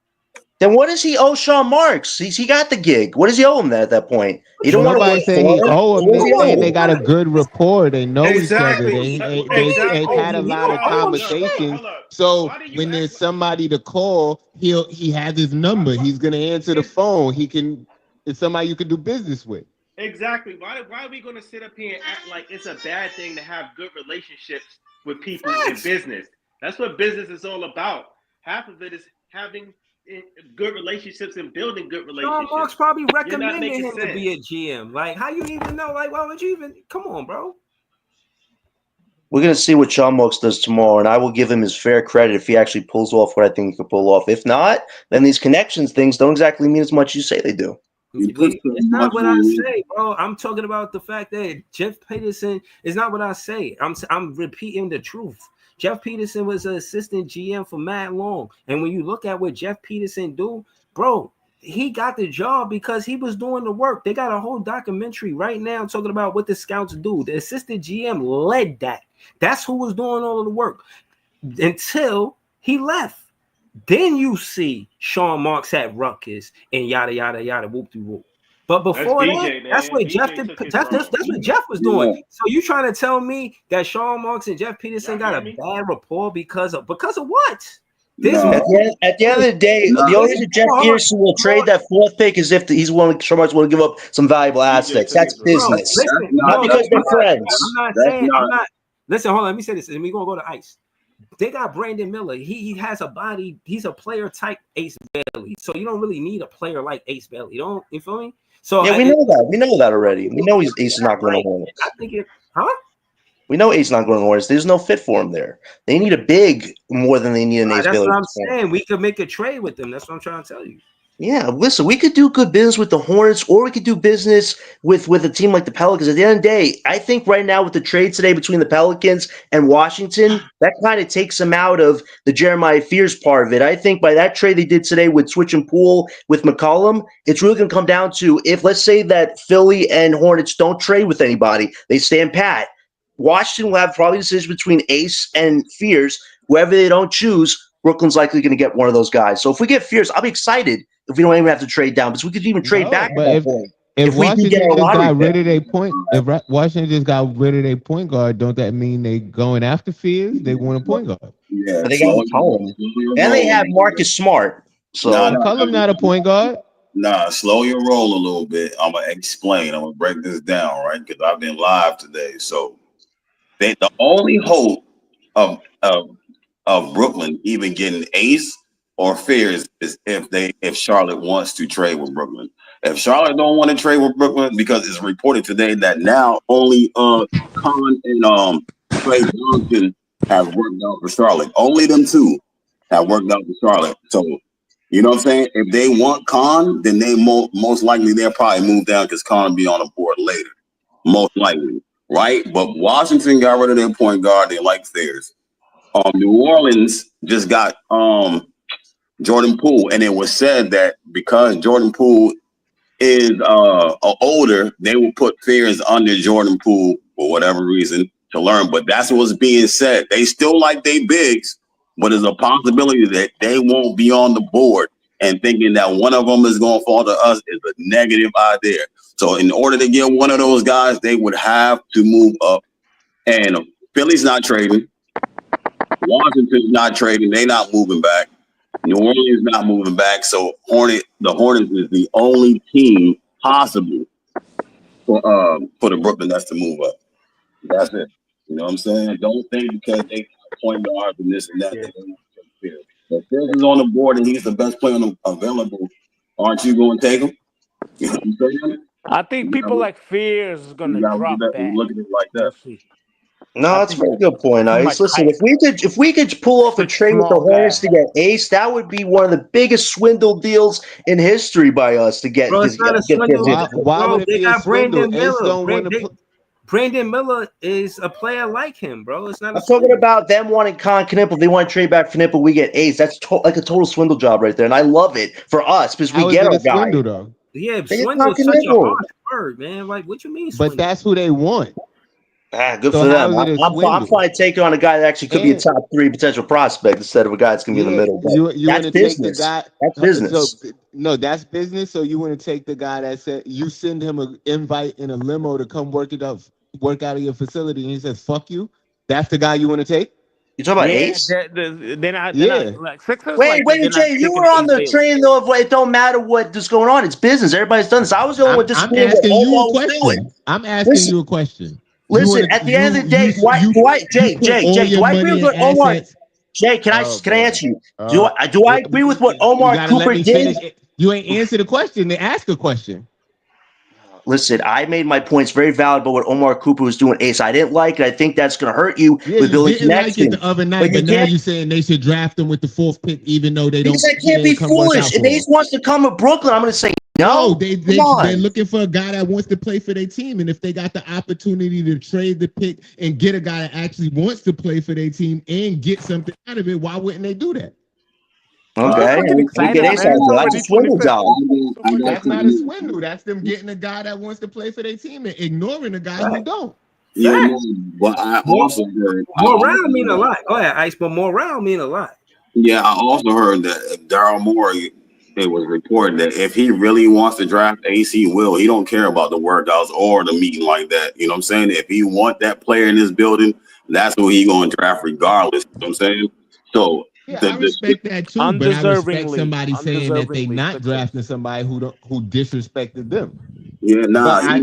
Then what does he owe Sean Marks? He got the gig. What does he owe him at that point? He don't want to say he owe him. They got a good rapport. They know each other. They had a lot of conversations. So when there's somebody to call, he has his number. He's gonna answer the phone. It's somebody you can do business with. Exactly. Why are we gonna sit up here and act like it's a bad thing to have good relationships with people in business? That's what business is all about. Half of it is having good relationships and building good relationships. Sean Marks probably recommended him to be a GM. Like, how you even know? Like, why would you even? Come on, bro. We're going to see what Sean Marks does tomorrow, and I will give him his fair credit if he actually pulls off what I think he could pull off. If not, then these connections things don't exactly mean as much as you say they do. It's not what I say, bro. I'm talking about the fact that Jeff Peterson is not what I say. I'm repeating the truth. Jeff Peterson was an assistant GM for mad long. And when you look at what Jeff Peterson do, bro, he got the job because he was doing the work. They got a whole documentary right now talking about what the scouts do. The assistant GM led that. That's who was doing all of the work until he left. Then you see Sean Marks at Rutgers and yada, yada, yada, whoop-de-whoop. But before that's what Jeff was doing. Yeah. So you trying to tell me that Sean Marks and Jeff Peterson got a bad rapport because of what? At the end of the day, the only reason Jeff Peterson will trade that 4th pick is if he's willing. Sean Marks will give up some valuable assets. That's business, not because they're friends. Listen, hold on. Let me say this, and we're gonna go to ice. They got Brandon Miller. He has a body. He's a player type Ace Bailey. So you don't really need a player like Ace Bailey. You feel me? So yeah, we know that. We know that already. We know Ace is not going to Hornets. I think We know Ace is not going to Hornets. There's no fit for him there. They need a big more than they need an Ace Bailey. That's what I'm saying. We could make a trade with them. That's what I'm trying to tell you. Yeah, listen, we could do good business with the Hornets, or we could do business with a team like the Pelicans. At the end of the day, I think right now with the trade today between the Pelicans and Washington, that kind of takes them out of the Jeremiah Fears part of it. I think by that trade they did today with Switch and Poole with McCollum, it's really going to come down to if, let's say that Philly and Hornets don't trade with anybody, they stand pat. Washington will have probably a decision between Ace and Fears. Whoever they don't choose, Brooklyn's likely going to get one of those guys. So if we get Fears, I'll be excited if we don't even have to trade down, because we could even trade back at that point. If Washington just got rid of their point, if Washington just got rid of their point guard, don't that mean they going after Fears? They want a point guard. Yeah, but they got McCollum, and they have Marcus Smart. So McCollum not a point guard. Nah, slow your roll a little bit. I'm gonna explain. I'm gonna break this down, right? Because I've been live today. So the only hope of Brooklyn even getting Ace or Fears is if Charlotte wants to trade with Brooklyn. If Charlotte don't want to trade with Brooklyn, because it's reported today that now only Con and Trey Johnson have worked out for Charlotte. Only them two have worked out for Charlotte. So, you know what I'm saying? If they want Khan, then they most likely they'll probably move down because Khan will be on the board later. Most likely, right? But Washington got rid of their point guard. They like theirs. New Orleans just got Jordan Poole, and it was said that because Jordan Poole is older, they will put Fears under Jordan Poole for whatever reason to learn. But that's what's being said. They still like they bigs, but there's a possibility that they won't be on the board. And thinking that one of them is going to fall to us is a negative idea. So in order to get one of those guys, they would have to move up. And Philly's not trading. Washington's not trading. They're not moving back. New Orleans not moving back. So the Hornets is the only team possible for the Brooklyn Nets to move up. That's it. You know what I'm saying? Don't think because they point guards and this and that. They don't take Fields. If Fields is on the board and he's the best player available, aren't you going to take him? You know what I'm saying? I think people like Fears is going to drop that. Look at it like that. No, that's a very good point, Ice. Listen, if we could pull off a trade with the Hornets to get Ace, that would be one of the biggest swindle deals in history by us to get. Bro, it's not a swindle. Why would it they be got a swindle? Brandon Ace don't Miller. want to Brandon Miller is a player like him, bro. It's not. I'm talking about them wanting Con Knipple. They want to trade back for Knipple. We get Ace. That's like a total swindle job right there, and I love it for us because we get our guy. Swindle, though? Yeah, swindle is such a harsh word, man. Like, what you mean? Swindle? But that's who they want. Good for them. I'm trying to take on a guy that actually could be a top 3 potential prospect instead of a guy that's going to be in the middle. You that's business. That's business. No, that's business. So you want to take the guy that said you send him an invite in a limo to come work out of your facility, and he says "fuck you." That's the guy you want to take. You talking about Ace? Wait, Jay, you were on the train though of it don't matter what is going on. It's business. Everybody's done this. I was the only one disagreeing with you a question. I'm asking you a question. Listen, at the end of the day, do I agree with what Omar? Jay, can I answer you? Do I agree with what Omar Cooper did? You ain't answer the question. They ask a question. Listen, I made my points very valid about what Omar Cooper was doing. Ace, I didn't like it. I think that's going to hurt you with building connection. Like it the other night, but now you're saying they should draft him with the 4th pick, even though they don't. Because I can't be foolish. If Ace wants to come to Brooklyn, I'm going to say no. They're looking for a guy that wants to play for their team, and if they got the opportunity to trade the pick and get a guy that actually wants to play for their team and get something out of it, why wouldn't they do that? Okay, that's a swindle job. That's not a swindle. That's them getting a guy that wants to play for their team and ignoring a guy who don't. Yeah, but I also heard morale mean a lot. Go ahead, Ice, but morale mean a lot. Yeah, I also heard that Daryl Morey, it was reported that if he really wants to draft Ace, he will. He don't care about the workouts or the meeting like that. You know what I'm saying? If he want that player in this building, that's who he going to draft regardless. You know what I'm saying? So. Yeah, I respect that too, but I respect somebody saying that they not drafting somebody who disrespected them. Yeah,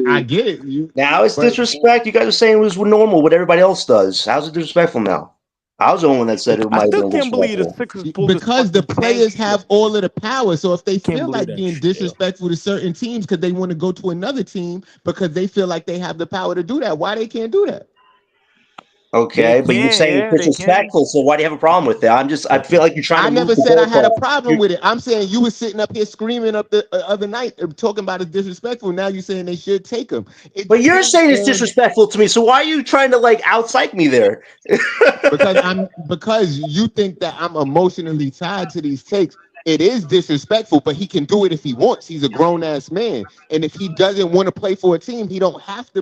I get it. Now it's disrespect. You guys are saying it was normal, what everybody else does. How's it disrespectful now? I was the only one that said it might be disrespectful. Because the players have all of the power. So if they feel like being disrespectful to certain teams because they want to go to another team because they feel like they have the power to do that, why they can't do that? Okay, but you're saying it's disrespectful, so why do you have a problem with that? I feel like you're trying to. I never said I had a problem with it. I'm saying you were sitting up here screaming up the other night talking about it's disrespectful. Now you're saying they should take him. But you're saying it's disrespectful to me, so why are you trying to out-psych me there? because you think that I'm emotionally tied to these takes. It is disrespectful, but he can do it if he wants. He's a grown-ass man. And if he doesn't want to play for a team, he don't have to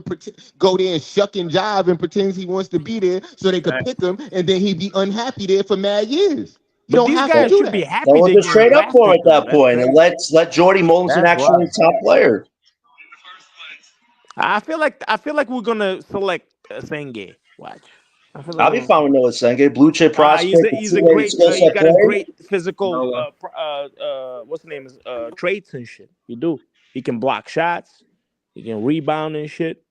go there and shuck and jive and pretend he wants to be there so they could pick him, and then he'd be unhappy there for mad years. You don't have to do that. Be happy we'll just trade up for him at that point, and let Jordy Molenson actually top player. I feel like we're gonna select Senge. Watch. I'll be fine with Noah Senge, blue chip prospect. He's a great. He got a great physical. What's the name is traits and shit. You do. He can block shots. He can rebound and shit.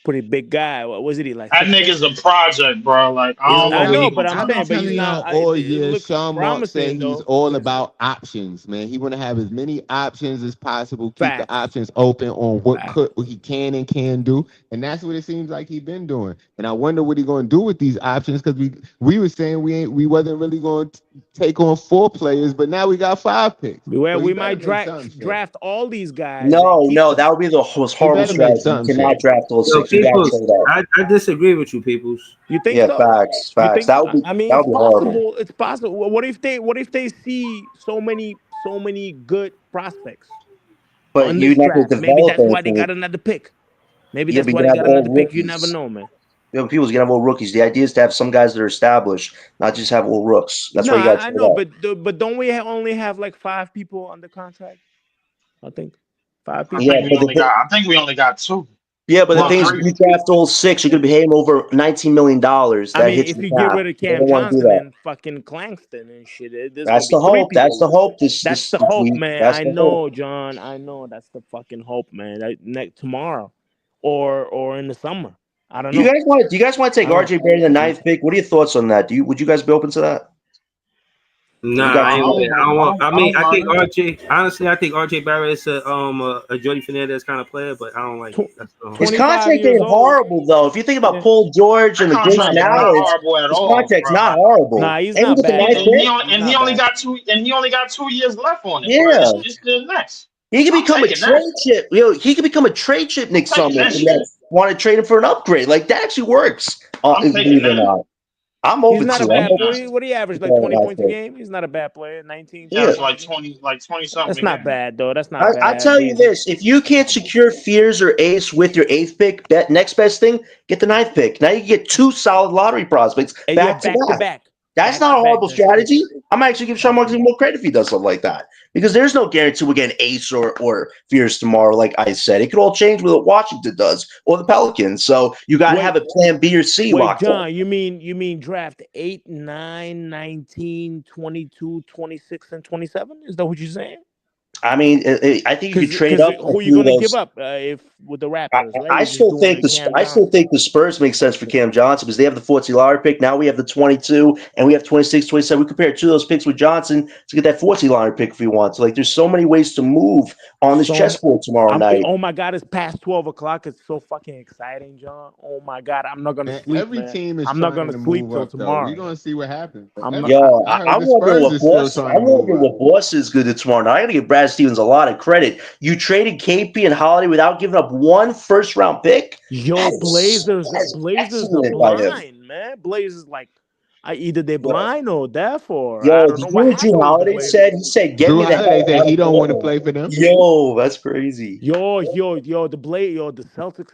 pretty big guy. What was it? Like that nigga's a project, bro. Like I know, but I've I'm been saying, but he's telling not. y'all all It year. looks Sean Mark said promising he's though. all about options, man. He want to have as many options as possible. Keep Facts. the options open on what Facts. he can and can do, and that's what it seems like he's been doing. And I wonder what he's going to do with these options, because we were saying we wasn't really going to take on 4 players, but now we got 5 picks. Well, So we he might better make something, draft all these guys. No, and no, that would be the most horrible better make strategy. You something, cannot Shay. draft all Yo, 6. You gotta peoples, trade up. I disagree with you, peoples. You think Yeah, so? facts. You Facts. think? That would be I mean, that it's would be horrible. possible. It's possible. What if they see so many good prospects But on you're this not gonna draft? Maybe develop that's why they anything. got another pick. Maybe Yeah, that's but why you they have got all another pick. You never rookies. know, man. You know, people's gonna have all rookies. The idea is to have some guys that are established, not just have all rooks. That's No, why you gotta I trade know, up. but don't we only have like 5 people under contract? I think 5 I people. Yeah, think we only got. I think we only got 2. Yeah, but the Well, thing is, 3. if you draft all 6, you're gonna be paying over $19 million. That I mean, hits if the you get cap. rid of They Cam don't want to do Johnson that. and fucking Claxton and shit, there's That's gonna the be 3 hope. people. That's the hope. That's the hope, week. man. That's I the know, hope. John. I know that's the fucking hope, man. Next tomorrow, or in the summer. I don't Do you know. guys want to take I don't RJ Barrett in the 9th pick? What are your thoughts on that? Would you guys be open to that? Nah, You got- I ain't with it. I don't want. I mean, I think mind RJ. Honestly, I think RJ Barrett is a Jordy Fernandez kind of player, but I don't like it. That's His 25 contract years ain't old. horrible though. If you think about Yeah. Paul George That and the great contract is not knowledge, horrible at his all, contract's bro. not horrible. Nah, he's And not with the bad. 9th And pick, he only, He's and he not only bad. got 2. And he only got 2 years left on it. Yeah. Bro. It's the next. he could I'm become a taking trade that. chip. He could become a trade chip next I'm taking summer. that And shit. that's want to trade him for an upgrade. Like that actually works. I'm taking Believe it or that. not. I'm He's open not to a it. I'm bad open player. What do you average? Like to 20 that points a pick. game? He's not a bad player. 19. Yeah, Yeah. it's like 20 something. That's not bad though. That's not I bad. tell you this: if you can't secure Fears or Ace with your 8th pick, that next best thing, get the 9th pick. Now you get 2 solid lottery prospects And back to back. back. That's Back not to a back, horrible that's true. strategy. I'm actually giving Sean That's Marks more credit if he does something like that, because there's no guarantee we're getting Ace or Fears tomorrow. Like I said, it could all change with what Washington does or the Pelicans. So you got to Wait. have a plan B or C Wait, locked John, up. you mean draft 8, 9, 19, 22, 26, and 27? Is that what you're saying? I mean, I think you could trade up. Who you gonna give up if with the Raptors? Right? I still think the Spurs make sense for Cam Johnson because they have the 14 lottery pick. Now we have the 22 and we have 26, 27. We compare 2 of those picks with Johnson to get that 14 lottery pick if we want. So like, there's so many ways to move on this chessboard tomorrow night. Oh my God, it's past 12 o'clock. It's so fucking exciting, John. Oh my God, I'm not gonna sleep. Every team is I'm not trying gonna to sleep move till up, though. tomorrow. We're gonna see what happens. I'm wondering what Boss is good at tomorrow night. I gotta give Brad Stevens a lot of credit. You traded KP and Holiday without giving up 1 first-round pick. Yo, Blazers are blind, man. Blazers like either they're blind or deaf or I don't know what happened. Drew Holiday said? He said, "Get me the hell out that he of don't want to Portland." play for them. Yo, that's crazy. Yo, the Celtics.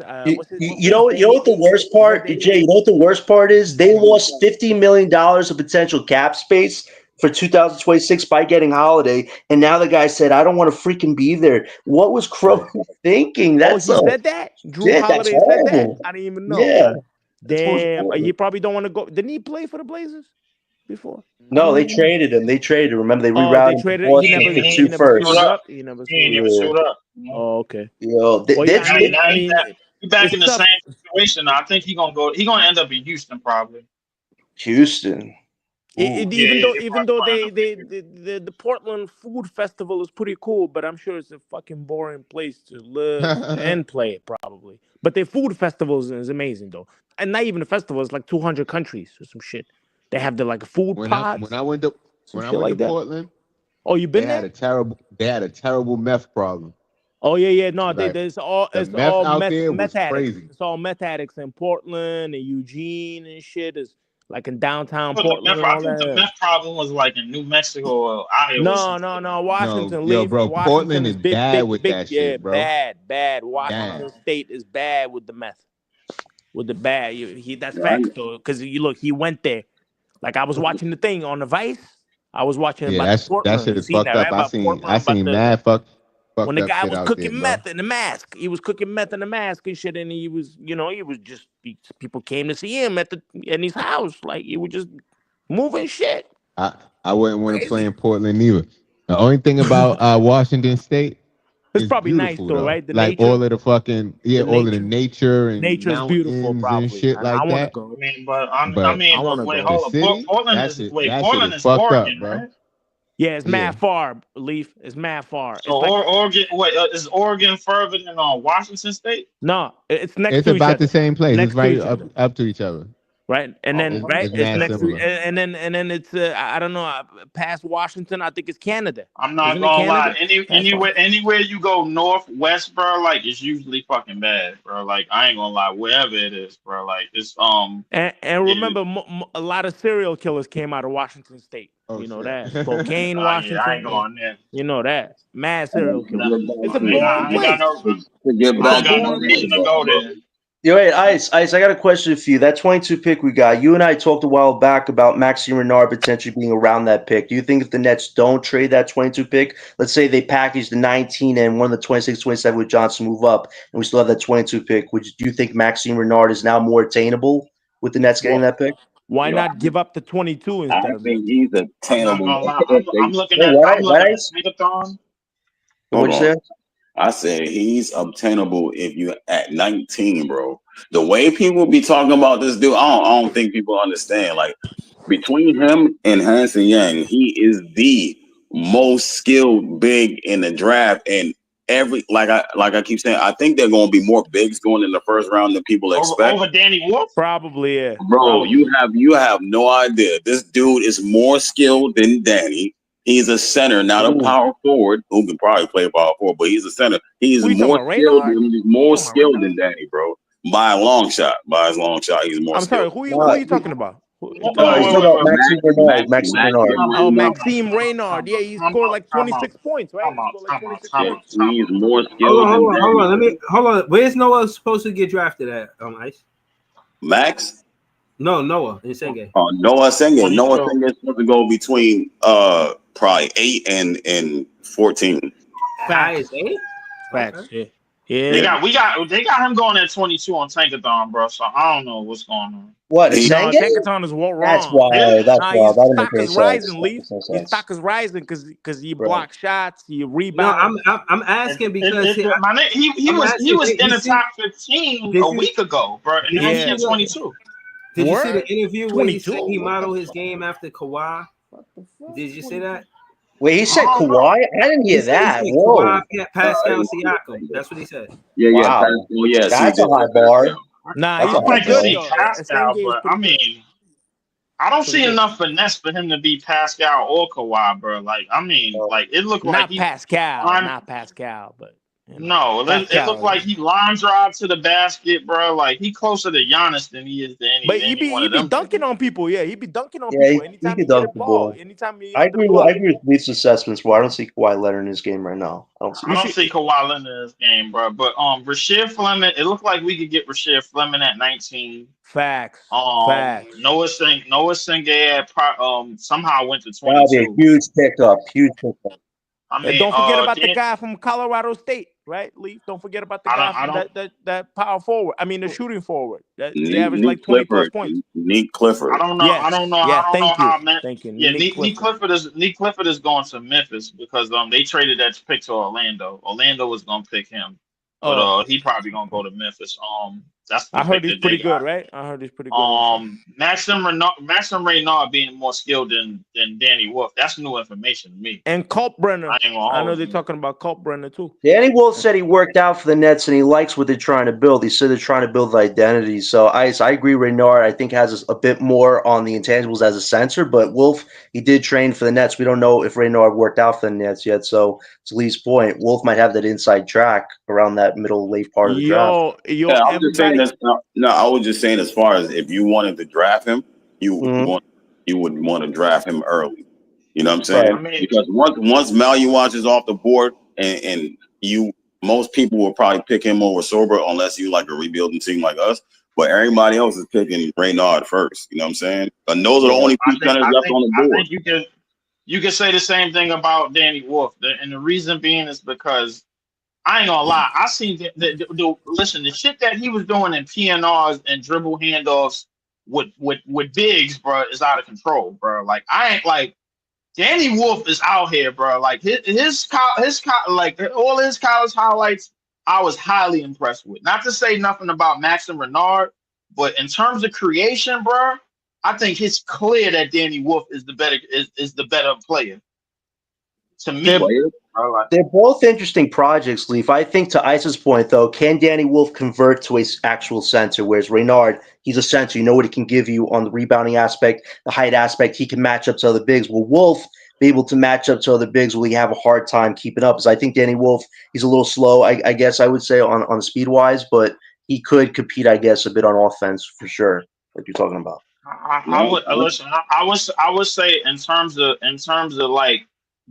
You know what the worst part, Jay? You know what the worst part is? They lost $50 million of potential cap space for 2026 by getting Holiday, and now the guy said, "I don't want to freaking be there." What was Crow thinking? That's he said that. Drew Holiday said that. I didn't even know. Yeah. Damn, he probably don't want to go. Didn't he play for the Blazers before? No, they traded him. Remember, they rerouted. They traded. He never suited up. He never suited up. Oh, okay. Yo, I mean, back in the same situation. I think he's gonna end up in Houston probably. Houston. Even though the Portland Food Festival is pretty cool, but I'm sure it's a fucking boring place to live and play probably. But their food festival is amazing though, and not even a festival. It's like 200 countries or some shit. They have the food pods. When I went to Portland, oh, you been there? They had a terrible meth problem. Oh yeah. No, it's all meth addicts. It's all meth addicts in Portland and Eugene and shit. It's like in downtown Portland. I think the meth problem was like in New Mexico or Iowa. No. Washington. Bro, Washington Portland is bad with that shit, bro. Bad. Washington State is bad with the meth. With the bad, that's facts though. Because he went there. Like I was watching the thing on the Vice. I was watching that shit is fucked up. I seen mad fuck. When the guy was cooking meth in the mask, he was cooking meth in the mask and shit, and he was just people came to see him in his house, like he was just moving shit. I wouldn't want to play in Portland either. The only thing about Washington State, It's probably nice though, right? The like nature, all of the fucking all of the nature and nature's beautiful, mountains probably. and shit like I want to that. go. I mean, but I But mean, but wait, hold up. city, Portland that is shit Portland is is fucked up, Oregon, bro. right? Yeah, it's mad far, Leaf. It's mad far. So Oregon, wait, is Oregon further than Washington State? No, it's next It's to each about other. the same place. Next It's right to each other. up to each other. Right, and then It's mad next similar. to, and then it's I don't know, past Washington. I think it's Canada. I'm not Isn't gonna it lie. Canada? Anywhere you go northwest, bro, like it's usually fucking bad, bro. Like I ain't gonna lie, wherever it is, bro. Like it's And remember, a lot of serial killers came out of Washington State. Oh, you know shit. that Spokane, Washington. Yeah, I ain't going there. You know that mad serial killers. It's a I boring ain't got place. no reason to go there. Yo, hey, Ice, I got a question for you. That 22 pick we got, you and I talked a while back about Maxime Renard potentially being around that pick. Do you think if the Nets don't trade that 22 pick, let's say they package the 19 and one of the 26, 27 with Johnson move up, and we still have that 22 pick, do you think Maxime Renard is now more attainable with the Nets getting that pick? Why not give up the 22 instead of think he's attainable. I'm looking at Megathon. Hold on. I said he's obtainable if you at 19, bro. The way people be talking about this dude, I don't think people understand. Like between him and Hanson Yang, he is the most skilled big in the draft. And like I keep saying, I think they're gonna be more bigs going in the first round than people expect. Over Danny Wolf? Probably, yeah. Bro, you have no idea. This dude is more skilled than Danny. He's a center, not a power forward who can probably play power forward, but he's a center. He's more skilled than Danny, bro. By a long shot. By his long shot, he's more skilled. Sorry, who are you talking about? Maxime Renard. Oh, Maxime Renard. Yeah, he scored like 26 points, right? He's more skilled. Hold on. Where's Noah supposed to get drafted at? Ice. Max? No, Noah Senge. Oh, Noah Senge. Noah Senge is supposed to go between probably 8 and 14. Facts. 8? Facts. Okay. Yeah. They got him going at 22 on Tankathon, bro. So I don't know what's going on. What? Tankathon is wrong. That's why. That's why. His stock is rising, Leaf. His stock is rising because you block shots, you rebound. No, I'm asking because he was in the top 15 a week ago, bro, and now he's at 22. Did you see the interview where he said he modeled his game after Kawhi? Did you see that? Wait, he said Kawhi? I didn't hear that. Kawhi, Pascal Siakam. That's what he said. Yeah. Wow. Yes, that's a high bar. Nah, he's pretty good. Pascal, but I mean, I don't see enough finesse for him to be Pascal or Kawhi, bro. Like, I mean, like it looked like not Pascal, but no, it looked like he line drive to the basket, bro. Like he closer to Giannis than he is to any. But he be dunking on people. Yeah, he be dunking on people. Anytime he he can get the ball. Anytime he I agree with Leaf's assessments. Well, I don't see Kawhi Leonard in his game right now. I don't see Kawhi Leonard in his game, bro. But Rasheed Fleming, it looked like we could get Rasheed Fleming at 19. Facts. Facts. Noah Senge somehow went to 22. That'll be a huge pickup. Huge pickup. I mean, don't forget about the guy from Colorado State, right, Leaf? Don't forget about the guy from that power forward. I mean, the shooting forward. That averaged like 20 plus points. Nick Clifford. I don't know. Yes. I don't know how, man. Thank you. Yeah, Nick Clifford is going to Memphis because they traded that pick to Orlando. Orlando was gonna pick him, but he probably gonna go to Memphis. I heard he's pretty good, right? I heard he's pretty good. Maxime Renard being more skilled than Danny Wolf. That's new information to me. And Kalkbrenner. I know they're talking about Kalkbrenner too. Danny Wolf said he worked out for the Nets and he likes what they're trying to build. He said they're trying to build identity. So I agree. Renard, I think, has a bit more on the intangibles as a center, but Wolf, he did train for the Nets. We don't know if Renard worked out for the Nets yet. So to Lee's point, Wolf might have that inside track around that late part of the draft. I was just saying, as far as if you wanted to draft him, you would want to draft him early. You know what I'm saying? Right. Because once Maluach is off the board, and most people will probably pick him over Sorber unless you like a rebuilding team like us. But everybody else is picking Renard first. You know what I'm saying? And those are the only two centers left on the board. I think you could say the same thing about Danny Wolf, and the reason being is because I ain't gonna lie. I seen the shit that he was doing in PNRs and dribble handoffs with bigs, bro, is out of control, bro. Like I ain't like Danny Wolf is out here, bro. Like like all his college highlights, I was highly impressed with. Not to say nothing about Maxim Renard, but in terms of creation, bro, I think it's clear that Danny Wolf is the better player. To me, they're both interesting projects, Leaf. I think to Ice's point, though, can Danny Wolf convert to an actual center? Whereas Renard, he's a center. You know what he can give you on the rebounding aspect, the height aspect. He can match up to other bigs. Will Wolf be able to match up to other bigs? Will he have a hard time keeping up? Because I think Danny Wolf, he's a little slow, I guess I would say, on speed-wise, but he could compete, I guess, a bit on offense for sure, like you're talking about. I would say in terms of like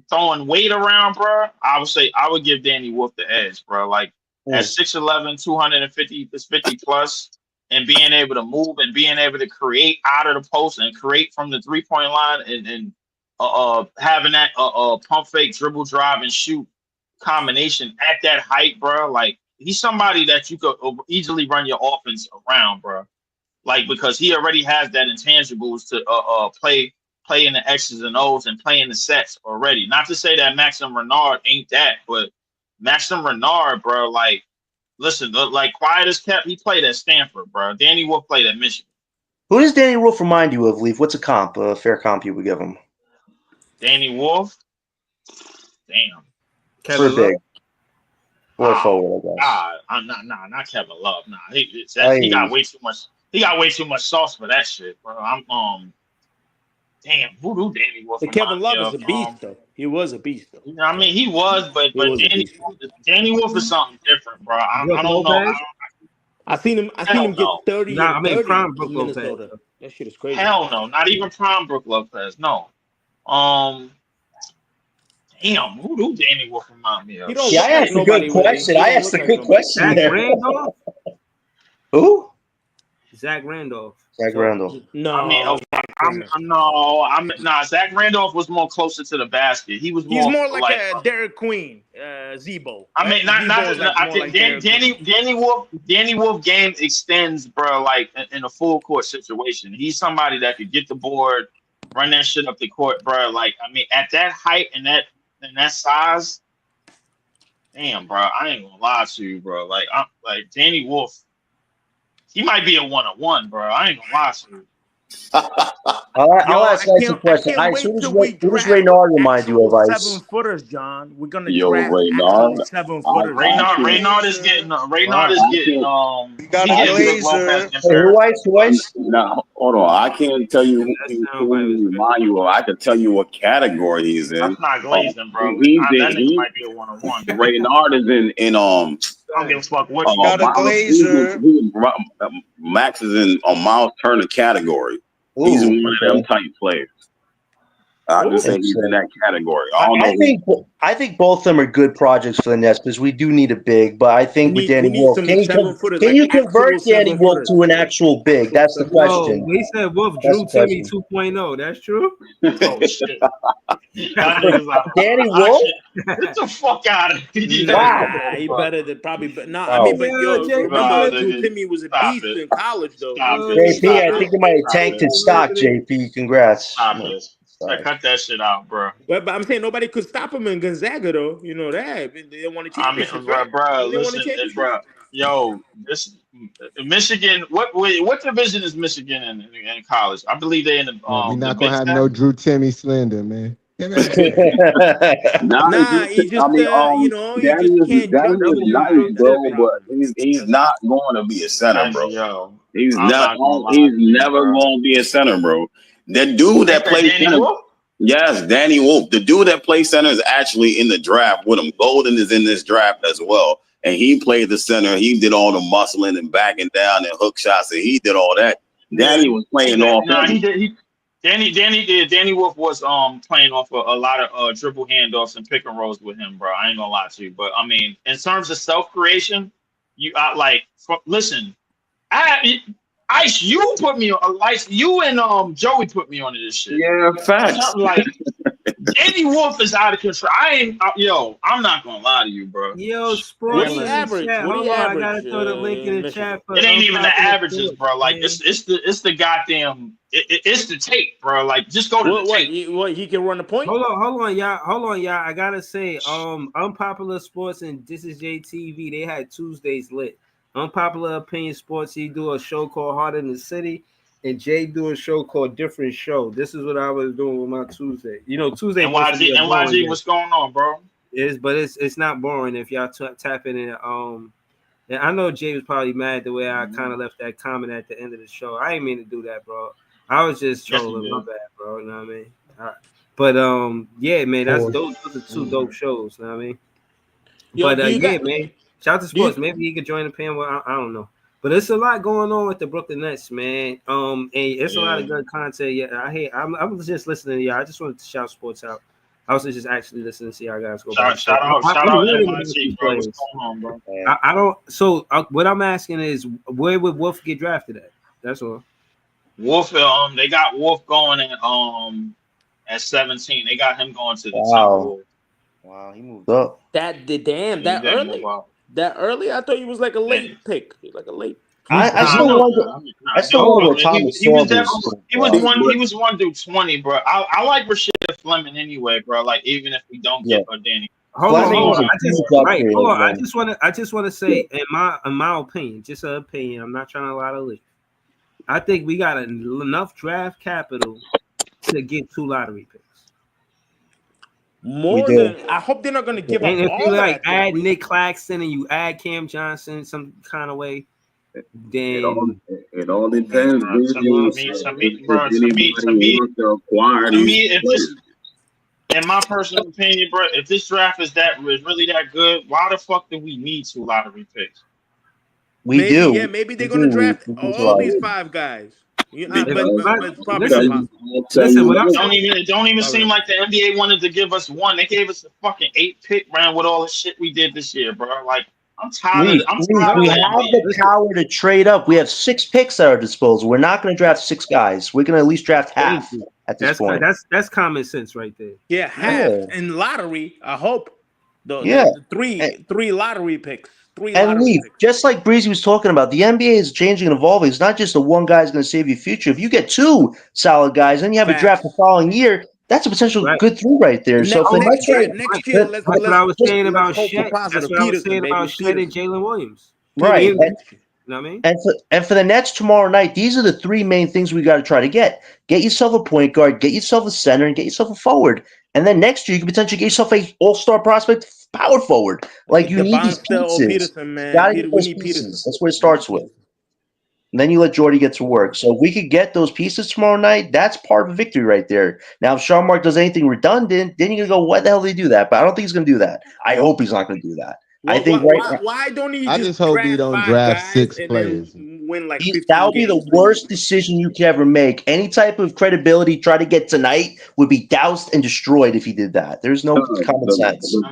throwing weight around, bro, I would say I would give Danny Wolf the edge, bro. Like at 6'11", 250 plus, and being able to move and being able to create out of the post and create from the 3-point line and having that pump fake, dribble, drive, and shoot combination at that height, bro. Like he's somebody that you could easily run your offense around, bro. Like because he already has that intangibles to play in the X's and O's and play in the sets already. Not to say that Maxim Renard ain't that, but Maxim Renard, bro, like, listen, like quiet as kept, he played at Stanford, bro. Danny Wolf played at Michigan. Who does Danny Wolf remind you of, Leaf? What's a comp, a fair comp you would give him? Danny Wolf? Damn. Kevin Love? Or forward, I guess. Not Kevin Love. Nah, he got way too much. He got way too much sauce for that shit, bro. Damn, who Danny Wolf? Kevin Love is a beast, though. He was a beast, though. I mean, he was, but Danny Wolf is something different, bro. I don't know. I seen him get 30. Nah, I mean, 30 prime Brook Minnesota. Lopez. That shit is crazy. Hell no, not even prime Brook Lopez. No. Damn, who Danny Wolf remind me of? Yeah, I asked a good question. I asked a good question. Zach Randolph? Who? Zach Randolph. Zach Randolph. No, I mean, Zach Randolph was more closer to the basket. He's more like a Derek Queen, Zebo. I mean, I think Danny Wolf game extends, bro. Like in a full court situation, he's somebody that could get the board, run that shit up the court, bro. Like I mean, at that height and that size, damn, bro. I ain't gonna lie to you, bro. Like Danny Wolf. He might be a 1-on-1, bro. I ain't gonna lie to you. I'll ask Ice a question. Who does Renard remind you of, Ice? 7-footers, John. We're gonna draft Renard. 7-footers. Renard is getting. He got a Glazer. Who Ice? No, hold on. I can't tell you who he remind you of. I can tell you what category he's in. That's not glazing, bro. That nigga might be a 1-on-1. Renard is in I don't give a fuck what you got a Glazer. Max is in a Miles Turner category. He's one of them type players. I just think he's in that category. I think both of them are good projects for the Nets because we do need a big. But I think with Danny Wolf, can you convert Danny Wolf to an actual big? That's the question. They said Wolf Drew Timmy 2.0. That's true. Oh shit! Danny Wolf? Get the fuck out of here! Wow, he better than probably. But no, I mean, but remember Drew Timmy was a beast in college, though. JP, I think you might have tanked his stock. JP, congrats. Cut that shit out, bro. But I'm saying nobody could stop him in Gonzaga, though. You know that they didn't want to championship. I mean, bro, listen, bro. Yo, this Michigan. What division is Michigan in college? I believe they're in the. We're not gonna have no Drew Timmy slander, man. He just you just can't jump nice, bro, but he's not going to be a center, bro. He's never going to be a center, bro. The dude that plays center, yes, Danny Wolf. The dude that plays center is actually in the draft with him. Golden is in this draft as well, and he played the center. He did all the muscling and backing down and hook shots, and he did all that. Danny was playing off. No, he did. Danny Wolf was playing off a lot of dribble handoffs and pick and rolls with him, bro. I ain't gonna lie to you, but I mean, in terms of self creation, listen, Ice, you put me on. You and Joey put me onto this shit. Yeah, facts. Like Danny Wolf is out of control. I'm not gonna lie to you, bro. Yo, sports. What do you average? Hold on, I gotta throw the link in the chat for it ain't even the averages, sports, bro. Like man. it's the goddamn it's the tape, bro. Like just go to the tape. He can run the point? Hold on, y'all. I gotta say, Unpopular Sports and This Is JTV, they had Tuesdays lit. Unpopular Opinion Sports, he do a show called Heart in the City, and Jay do a show called Different Show. This is what I was doing with my Tuesday. You know, Tuesday. NYG, what's going on, bro? But it's not boring if y'all tap in. And I know Jay was probably mad the way I kind of left that comment at the end of the show. I didn't mean to do that, bro. I was just trolling. My bad, bro. You know what I mean? But yeah, man, those are two dope shows. You know what I mean? Yo, man. Shout out to sports. Maybe he could join the panel. I don't know. But it's a lot going on with the Brooklyn Nets, man. And it's a lot of good content. Yeah, I'm just listening to y'all. I just wanted to shout sports out. I was just actually listening to see how guys go. Shout out, MIT, bro. What's going on, bro? I don't. So what I'm asking is, where would Wolf get drafted at? That's all. Wolf, they got Wolf going at 17. They got him going to the Timberwolves. Wow, he moved up. That early? That early? I thought he was like a late pick. Like a late. I still wonder what Thomas he was one dude 20, bro. I like Rashid Fleming anyway, bro. Like even if we don't get Danny. Hold on. I just want to say, in my opinion, just an opinion. I'm not trying to lie to Lee. I think we got enough draft capital to get 2 lottery picks. I hope they're not going to give up. And if all you like that, add Nick Claxton and you add Cam Johnson some kind of way, then it all depends. In my personal opinion, bro, if this draft is really that good, why the fuck do we need 2 lottery picks? We do. Yeah, maybe they're going to draft all these 5 guys. But probably it don't even seem like the NBA wanted to give us 1. They gave us a fucking 8 pick round with all the shit we did this year, bro. Like I'm tired. We have the power to trade up. We have 6 picks at our disposal. We're not going to draft 6 guys. We're going to at least draft half at this point. That's common sense right there. Yeah, half in lottery. I hope the 3 lottery picks. And Lee, just like Breezy was talking about, the NBA is changing and evolving. It's not just the one guy is going to save your future. If you get 2 solid guys, then you have a draft the following year. That's a potential good through right there. Next year, that's what I was saying about Shed. That's what I was saying about Shed and Jalen Williams. Right. You know what I mean? And for the Nets tomorrow night, these are the 3 main things we got to try to get. Get yourself a point guard, get yourself a center, and get yourself a forward. And then next year, you can potentially get yourself a all-star prospect power forward. Like you need these pieces. Gotta get those pieces. That's what it starts with. And then you let Jordy get to work. So if we could get those pieces tomorrow night, that's part of a victory right there. Now, if Sean Mark does anything redundant, then you're going to go, why the hell did he do that? But I don't think he's going to do that. I hope he's not going to do that. Well, I think why don't he I just hope he don't draft 6 players. Win like that would be the worst decision you could ever make. Any type of credibility try to get tonight would be doused and destroyed if he did that. There's no common sense. He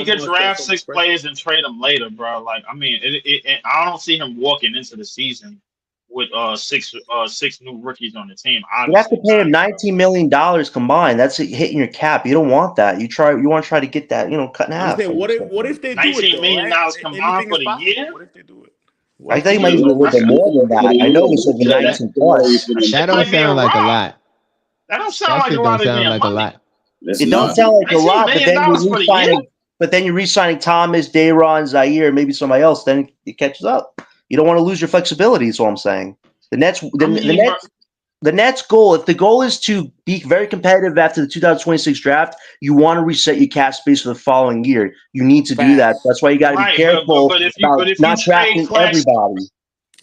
could draft 6 players and trade them later, bro. Like I mean, I don't see him walking into the season with 6 new rookies on the team. You have to pay him $19 million combined. That's hitting your cap. You don't want that. You want to try to get that, cut in half. What if they do $19 million combined for the year? What if they do it? I think he might be a little bit more than that. I know it's over 19 plus. That don't sound like a lot. That don't sound like a lot. It don't sound like a lot, but then you're re-signing Thomas, Dayron, Zaire, maybe somebody else. Then it catches up. You don't want to lose your flexibility. Is all I'm saying. The Nets' goal, if the goal is to be very competitive after the 2026 draft, you want to reset your cap space for the following year. You need to do that. That's why you got to be careful about not drafting everybody.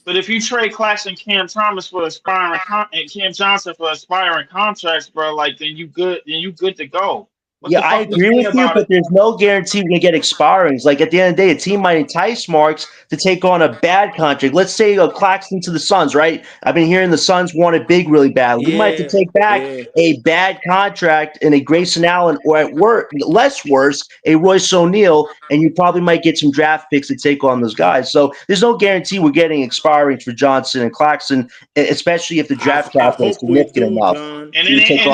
But if you trade Claxton, Cam Thomas for aspiring and Cam Johnson for aspiring contracts, bro, like then you good to go. Yeah, I agree with you, but there's no guarantee we're going to get expirings. Like, at the end of the day, a team might entice Marks to take on a bad contract. Let's say Claxton to the Suns, right? I've been hearing the Suns want it big really bad. We might have to take back a bad contract in a Grayson Allen, or at less worse, a Royce O'Neal, and you probably might get some draft picks to take on those guys. So there's no guarantee we're getting expirings for Johnson and Claxton, especially if the draft capital is significant enough. And it ain't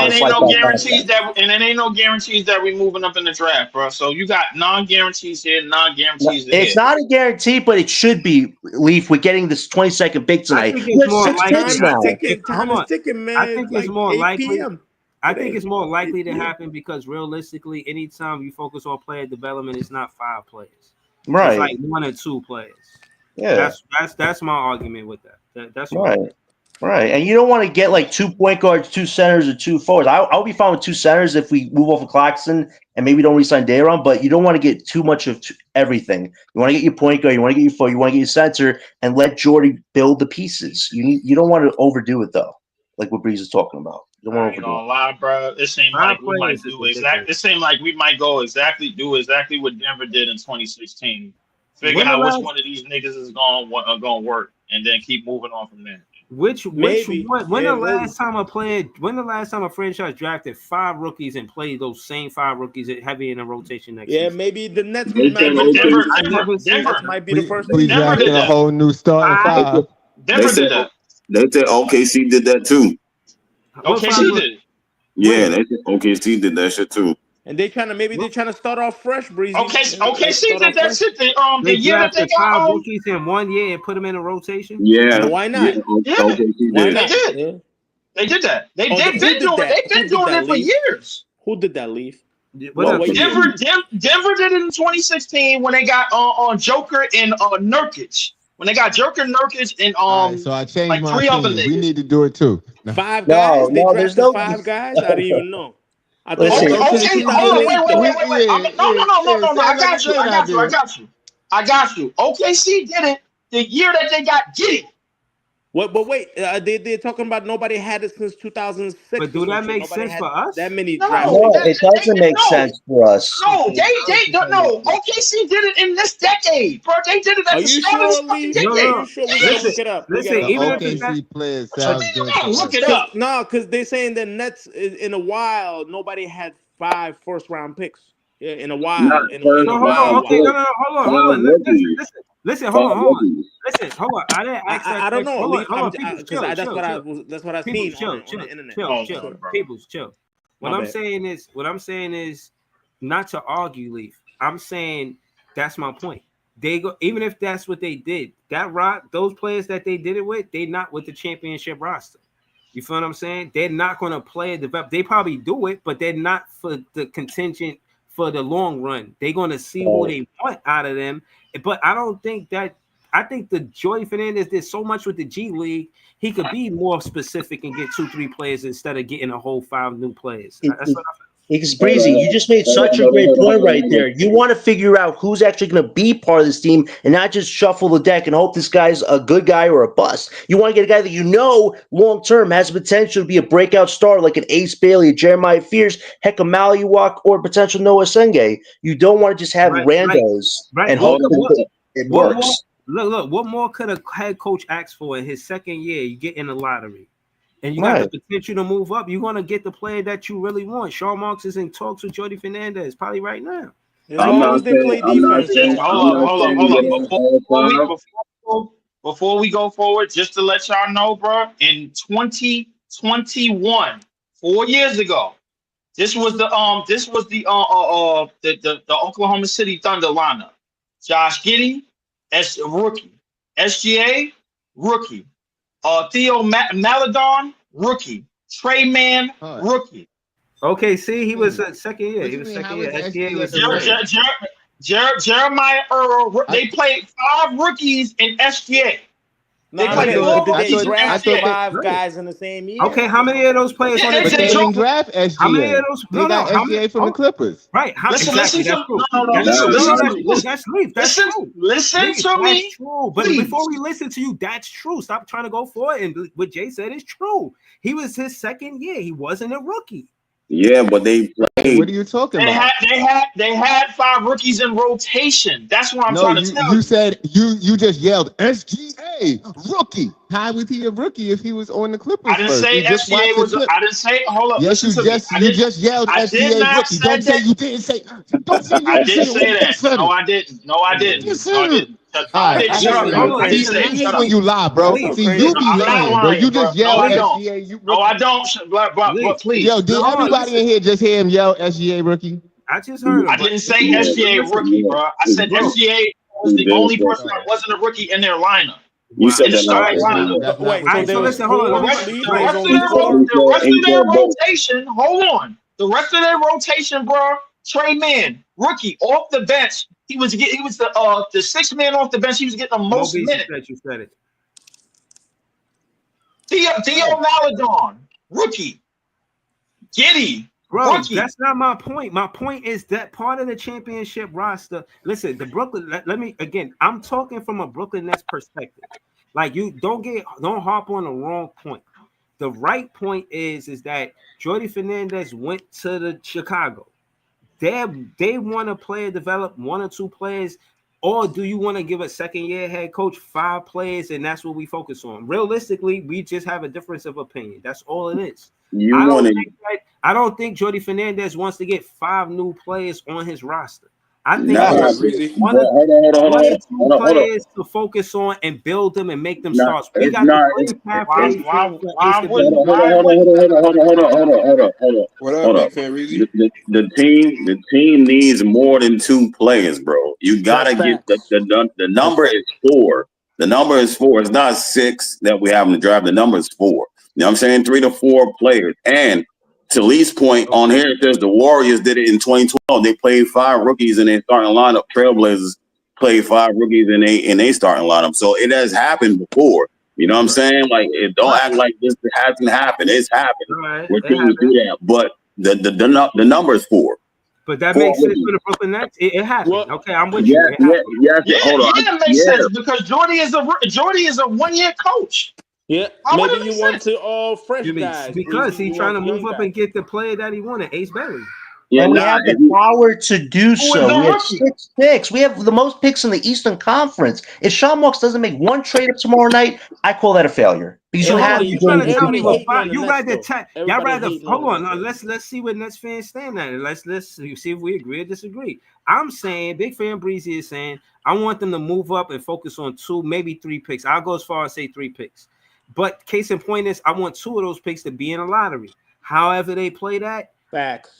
no guarantees that we're moving up in the draft, bro. So you got non-guarantees here, non-guarantees there. It's not a guarantee, but it should be, Leaf. We're getting this 22nd pick tonight. I think it's more likely to happen because realistically, anytime you focus on player development, it's not 5 players. Right. It's like 1 or 2 players. Yeah. That's my argument with that. That's right. Right, and you don't want to get like 2 point guards, 2 centers, or 2 forwards. I'll be fine with 2 centers if we move off of Claxton and maybe don't re-sign Dayron, but you don't want to get too much of everything. You want to get your point guard, you want to get your forward, you want to get your center, and let Jordy build the pieces. You don't want to overdo it though, like what Breeze is talking about. You don't want to overdo it. Lie, bro. It seemed like we might do exactly. It seemed like we might do exactly what Denver did in 2016. Figure out which one of these niggas is going to work, and then keep moving on from there. When the last time a franchise drafted 5 rookies and played those same 5 rookies heavy in a rotation next season? Maybe the Nets Denver might be the first. We drafted a whole new starting 5. Denver did that. They said OKC did that too. OKC did. Yeah, they said OKC did that shit too. And they're trying to start off fresh, Breezy. OKC did that shit. The year that they got 5 rookies in 1 year and put them in a rotation. Yeah, why not? Yeah. Why not? They did that. They've been doing it for years. Who did that, Leaf? Denver did it in 2016 when they got on Joker and Nurkic. When they got Joker, Nurkic, and right, so I changed like my 3 other opinion. niggas. We need to do it too. 5 guys. They drafted 5 guys. I didn't even know. Wait. No. I got you. OKC did it the year that they got Giddey. What? But wait, they're talking about nobody had it since 2006. But do that make sense for us? That many drafts? No, it doesn't make sense for us. No, they don't know. OKC did it in this decade, bro. They did it at the start of this fucking decade. No. Sure, we gotta look it up. Listen, even OKC players sounds good. Look it up. No, because they're saying the Nets in a while nobody had 5 first-round picks. Yeah, in a while. Hold on. Listen, hold on. Listen, hold on. I didn't ask that. I don't know. That's what I seen on the internet. Chill. What I'm saying is not to argue, Leaf. I'm saying that's my point. Even if that's what they did, those players that they did it with, they're not with the championship roster. You feel what I'm saying? They're not going to play and develop. They probably do it, but they're not for the contingent for the long run. They're going to see what they want out of them. But I don't think that. I think the Jordy Fernandez did so much with the G League. He could be more specific and get 2-3 players instead of getting a whole 5 new players. That's what I feel. It's Breezy. You just made such a great point right there. You want to figure out who's actually going to be part of this team and not just shuffle the deck and hope this guy's a good guy or a bust. You want to get a guy that you know long-term has the potential to be a breakout star like an Ace Bailey, a Jeremiah Fears, heck, a Maliwak, or potential Noah Senge. You don't want to just have randos and hope it works. Look, what more could a head coach ask for in his second year? You get in the lottery. And you got the potential to move up. You're going to get the player that you really want. Sean Marks is in talks with Jordy Fernandez probably right now. Hold on. Before we go forward, just to let y'all know, bro, in 2021, 4 years ago, this was the Oklahoma City Thunder lineup. Josh Giddey, rookie. SGA, rookie. Theo Maledon, rookie. Trey Mann, rookie. Okay, see, he was second year. SGA was Jeremiah Earl. They played 5 rookies in SGA. They played 4 rookies in SGA. 5 guys in the same year. Okay, how many of those players on the team? They didn't draft SGA. How many of those? They got SGA from the Clippers. Right. Listen to me. That's true. But before we listen to you, that's true. Stop trying to go for it. And what Jay said is true. He was his second year. He wasn't a rookie. Yeah, but they played. What are you talking about? They had 5 rookies in rotation. That's what I'm trying to tell you. You said you just yelled SGA rookie. How was he a rookie if he was on the Clippers? I didn't say SGA was. I didn't say. Hold up. Yes, you just yelled SGA rookie. Don't say you didn't say. Don't say I didn't say that. No, I didn't. No, I didn't. No, I didn't. I hate when you lie, bro. See, you be lying, bro. You just yell SGA. No, I don't. But please. Yo, did everybody in here just hear him yell SGA rookie? I just heard him. I didn't say SGA rookie, bro. I said SGA was the only person that wasn't a rookie in their lineup. You said that. Wait, so listen, hold on. The rest of their rotation, hold on. The rest of their rotation, bro. Trey Mann, rookie, off the bench. He was the sixth man off the bench. He was getting the most minutes. You said it. Theo Maladon, rookie. Giddey, bro, rookie. That's not my point. My point is that part of the championship roster. Listen, the Brooklyn. Let me again. I'm talking from a Brooklyn Nets perspective. Like you don't harp on the wrong point. The right point is that Jordi Fernandez went to the Chicago. They want a player develop 1 or 2 players, or do you want to give a second-year head coach 5 players and that's what we focus on? Realistically, we just have a difference of opinion. That's all it is. I don't think Jordi Fernandez wants to get 5 new players on his roster. I think one or 2 players to focus on and build them and make them stars. We got Hold up. The team needs more than 2 players, bro. You gotta get the number is 4. The number is 4. It's not 6 that we have in the draft. The number is 4. You know what I'm saying? 3 to 4 players. And to Lee's point on here, it says the Warriors did it in 2012. They played 5 rookies in their starting lineup. Trailblazers played 5 rookies in their starting lineup. So it has happened before. You know what I'm saying? Like, don't act like this hasn't happened. It's happened. Right. We're going to do that. But the number is 4. But that makes sense for the Brooklyn Nets. It happened. Well, okay, I'm with you. Hold on. Yeah, it makes sense because Jordy is a 1-year coach. Yeah, maybe you want to fresh guys because he's trying to move up and get the player that he wanted, Ace Bailey. Yeah, and we have the power to do so. We have 6 picks. We have the most picks in the Eastern Conference. If Sean Marks doesn't make 1 trade up tomorrow night, I call that a failure. Because you have hold on. Let's see what Nets fans stand at. Let's see if we agree or disagree. I'm saying Big Fan Breezy is saying I want them to move up and focus on 2, maybe 3 picks. I'll go as far as say 3 picks. But case in point is I want 2 of those picks to be in a lottery. However they play that,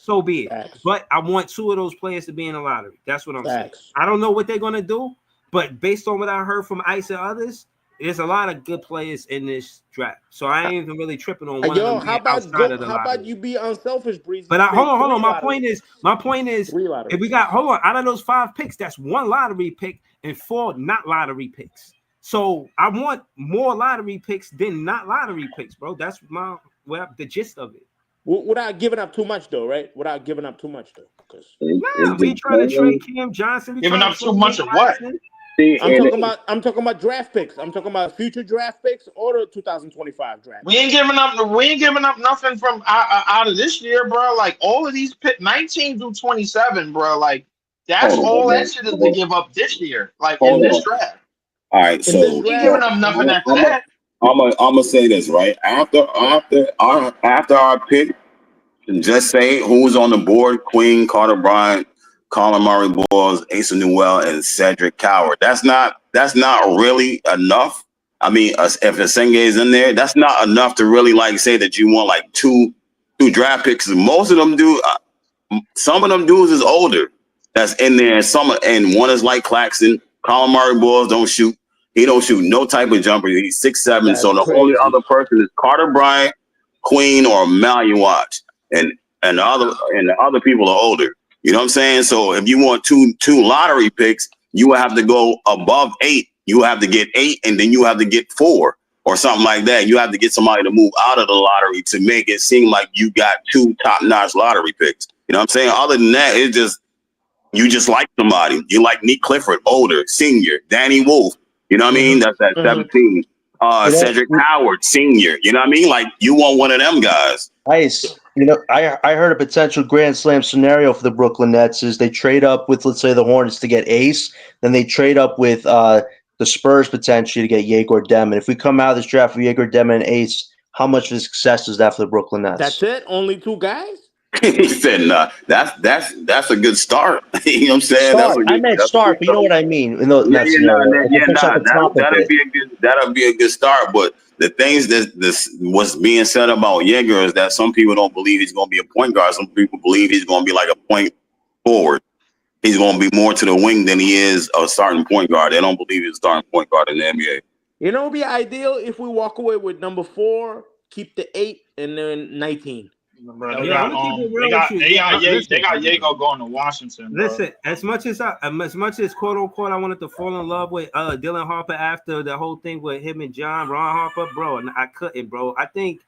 so be it. But I want 2 of those players to be in a lottery. That's what I'm saying. I don't know what they're going to do, but based on what I heard from Ice and others, there's a lot of good players in this draft. So I ain't even really tripping on one of them. How about you be unselfish, Breezy? But hold on. My point is, if we got out of those 5 picks, that's 1 lottery pick and 4 not lottery picks. So I want more lottery picks than not lottery picks, bro. That's the gist of it. Without giving up too much, though, right? Without giving up too much, though. We trying to trade Cam Johnson. Giving up too much of what? I'm talking about draft picks. I'm talking about future draft picks or the 2025 draft. We ain't giving up nothing from out of this year, bro. Like all of these pick 19 through 27, bro. Like that's all that shit is to give up this year. Like in this draft. All right, so we ain't giving up nothing after that. I'm gonna say this right after our pick. Just say who's on the board: Queen, Carter Bryant, Colin Murray Boyles, Asa Newell, and Cedric Coward. That's not really enough. I mean, if Senge is in there, that's not enough to really like say that you want like two draft picks. Most of them do. Some of them dudes is older. That's in there. And one is like Claxton. Colin Murray Boyles don't shoot. He don't shoot no type of jumper. He's 6'7". So the only other person is Carter Bryant, Queen, or Malia Watch. And the other people are older. You know what I'm saying? So if you want two lottery picks, you will have to go above 8. You have to get 8, and then you have to get 4 or something like that. You have to get somebody to move out of the lottery to make it seem like you got 2 top-notch lottery picks. You know what I'm saying? Other than that, it's just you just like somebody. You like Nick Clifford, older, senior, Danny Wolf. You know what I mean? That's at 17. Cedric Howard, senior. You know what I mean? Like you want one of them guys. Nice. You know, I heard a potential Grand Slam scenario for the Brooklyn Nets is they trade up with, let's say, the Hornets to get Ace, then they trade up with the Spurs potentially to get Yegor Demin. If we come out of this draft with Yegor Demin and Ace, how much of a success is that for the Brooklyn Nets? That's it? Only 2 guys? He said, "Nah, that's a good start." You know what I'm saying? I meant start, but you know what I mean. That'll be a good start. But the things that what's being said about Yegor is that some people don't believe he's going to be a point guard. Some people believe he's going to be like a point forward. He's going to be more to the wing than he is a starting point guard. They don't believe he's a starting point guard in the NBA. You know, it would be ideal if we walk away with number 4, keep the 8, and then 19. Bro, they got Yegor going to Washington. Bro. Listen, as much as quote unquote I wanted to fall in love with Dylan Harper after the whole thing with him and Ron Harper, bro, and I couldn't, bro. I think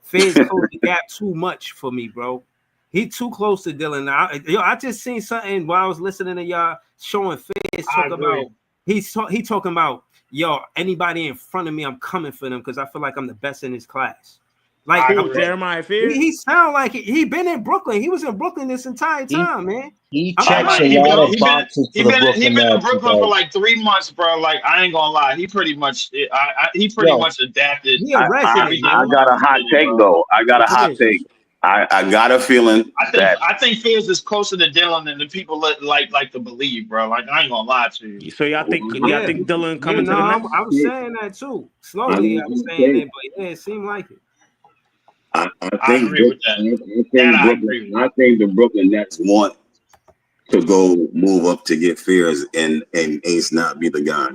Fizz closed the gap too much for me, bro. He too close to Dylan. I just seen something while I was listening to y'all showing Fizz talk about he talking about anybody in front of me, I'm coming for them because I feel like I'm the best in his class. Like Jeremiah Fears, he sound like he been in Brooklyn. He was in Brooklyn this entire time, man. He checks a lot of boxes for the Brooklyn. He been in Brooklyn for like 3 months, bro. Like I ain't gonna lie, he pretty much adapted. I got a hot take though. I got a feeling I think Fears is closer to Dylan than the people like to believe, bro. Like I ain't gonna lie to you. So y'all think Dylan coming to the Nets? I was saying that too. Slowly, I was saying it, but yeah, it seemed like it. I agree with that. I think the Brooklyn Nets want to go move up to get Fears and Ace not be the guy.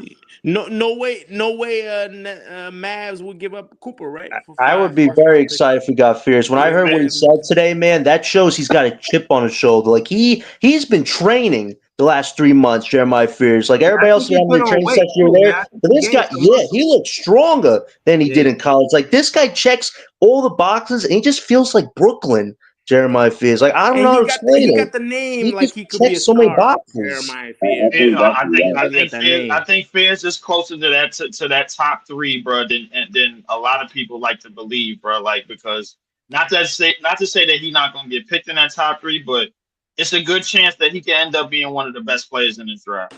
No way. Mavs would give up Cooper, right? I would be very excited if we got Fears. When I heard what he said today, man, that shows he's got a chip on his shoulder. Like he's been training the last 3 months, Jeremiah Fears. Like everybody else around the training section there. But this guy, he looks stronger than he did in college. Like this guy checks all the boxes and he just feels like Brooklyn. Jeremiah Fears, like I don't know how to explain it. He got the name, like he could be a so many boxes. Jeremiah Fears. I think Fears is closer to that top 3, bro, than a lot of people like to believe, bro. Like because not to say that he's not gonna get picked in that top 3, but it's a good chance that he can end up being one of the best players in this draft.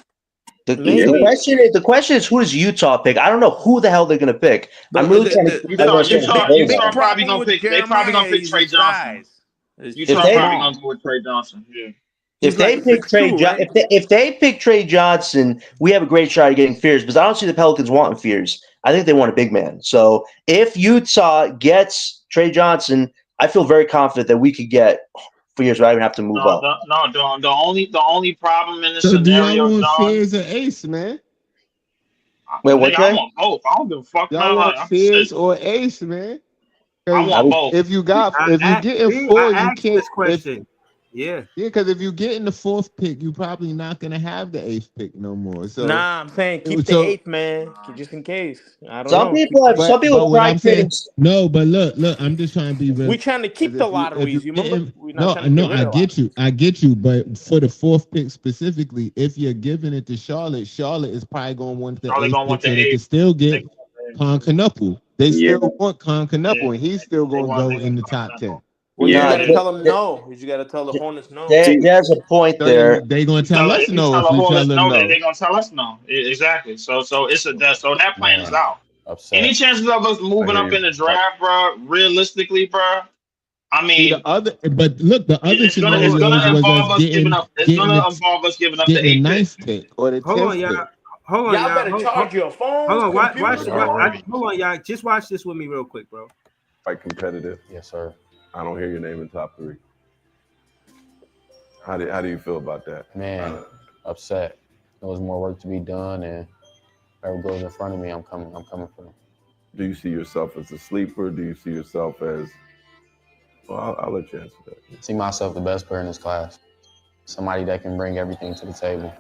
The question is who does Utah pick? I don't know who the hell they're gonna pick. I'm really trying to. Utah probably gonna pick. They probably gonna pick Trey Johnson. Utah probably gonna go with Trey Johnson. Yeah. If they pick Trey Johnson, we have a great shot at getting Fears. Because I don't see the Pelicans wanting Fears. I think they want a big man. So if Utah gets Trey Johnson, I feel very confident that we could get Fears without even have to move up. The only problem in this scenario, do y'all want Fears or Ace, man? Wait, what? I want both. I don't give a fuck. Y'all want Fears or Ace, man? I want both. If you get in 4, you can't. This question. Yeah, because if you get in the 4th pick, you're probably not gonna have the 8th pick no more. So I'm saying keep the 8th, man, just in case. I don't know. Some people try to. No, but look, I'm just trying to be real. We're trying to keep the lotteries. You remember? I get you. But for the 4th pick specifically, if you're giving it to Charlotte is probably gonna want the 8th pick so they can still get Con Canupu. They still want Con Canupu, and he's still gonna go in the top 10. Well, you gotta tell them no. You gotta tell the Hornets no. There's a point there. They're gonna tell us no. They're gonna tell us no. Exactly. So that plan is out. Upset. Any chances of us moving up in the draft, bro? Realistically, bro. I mean, the other scenario was us giving up the 9th pick or the 10th pick. Hold on, y'all better charge your phone. Hold on, y'all. Just watch this with me real quick, bro. Quite competitive. Yes, sir. I don't hear your name in top 3. How do you feel about that? Man, upset. There's more work to be done, and whoever goes in front of me, I'm coming for them. Do you see yourself as a sleeper? Do you see yourself as? Well, I'll let you answer that. I see myself the best player in this class. Somebody that can bring everything to the table.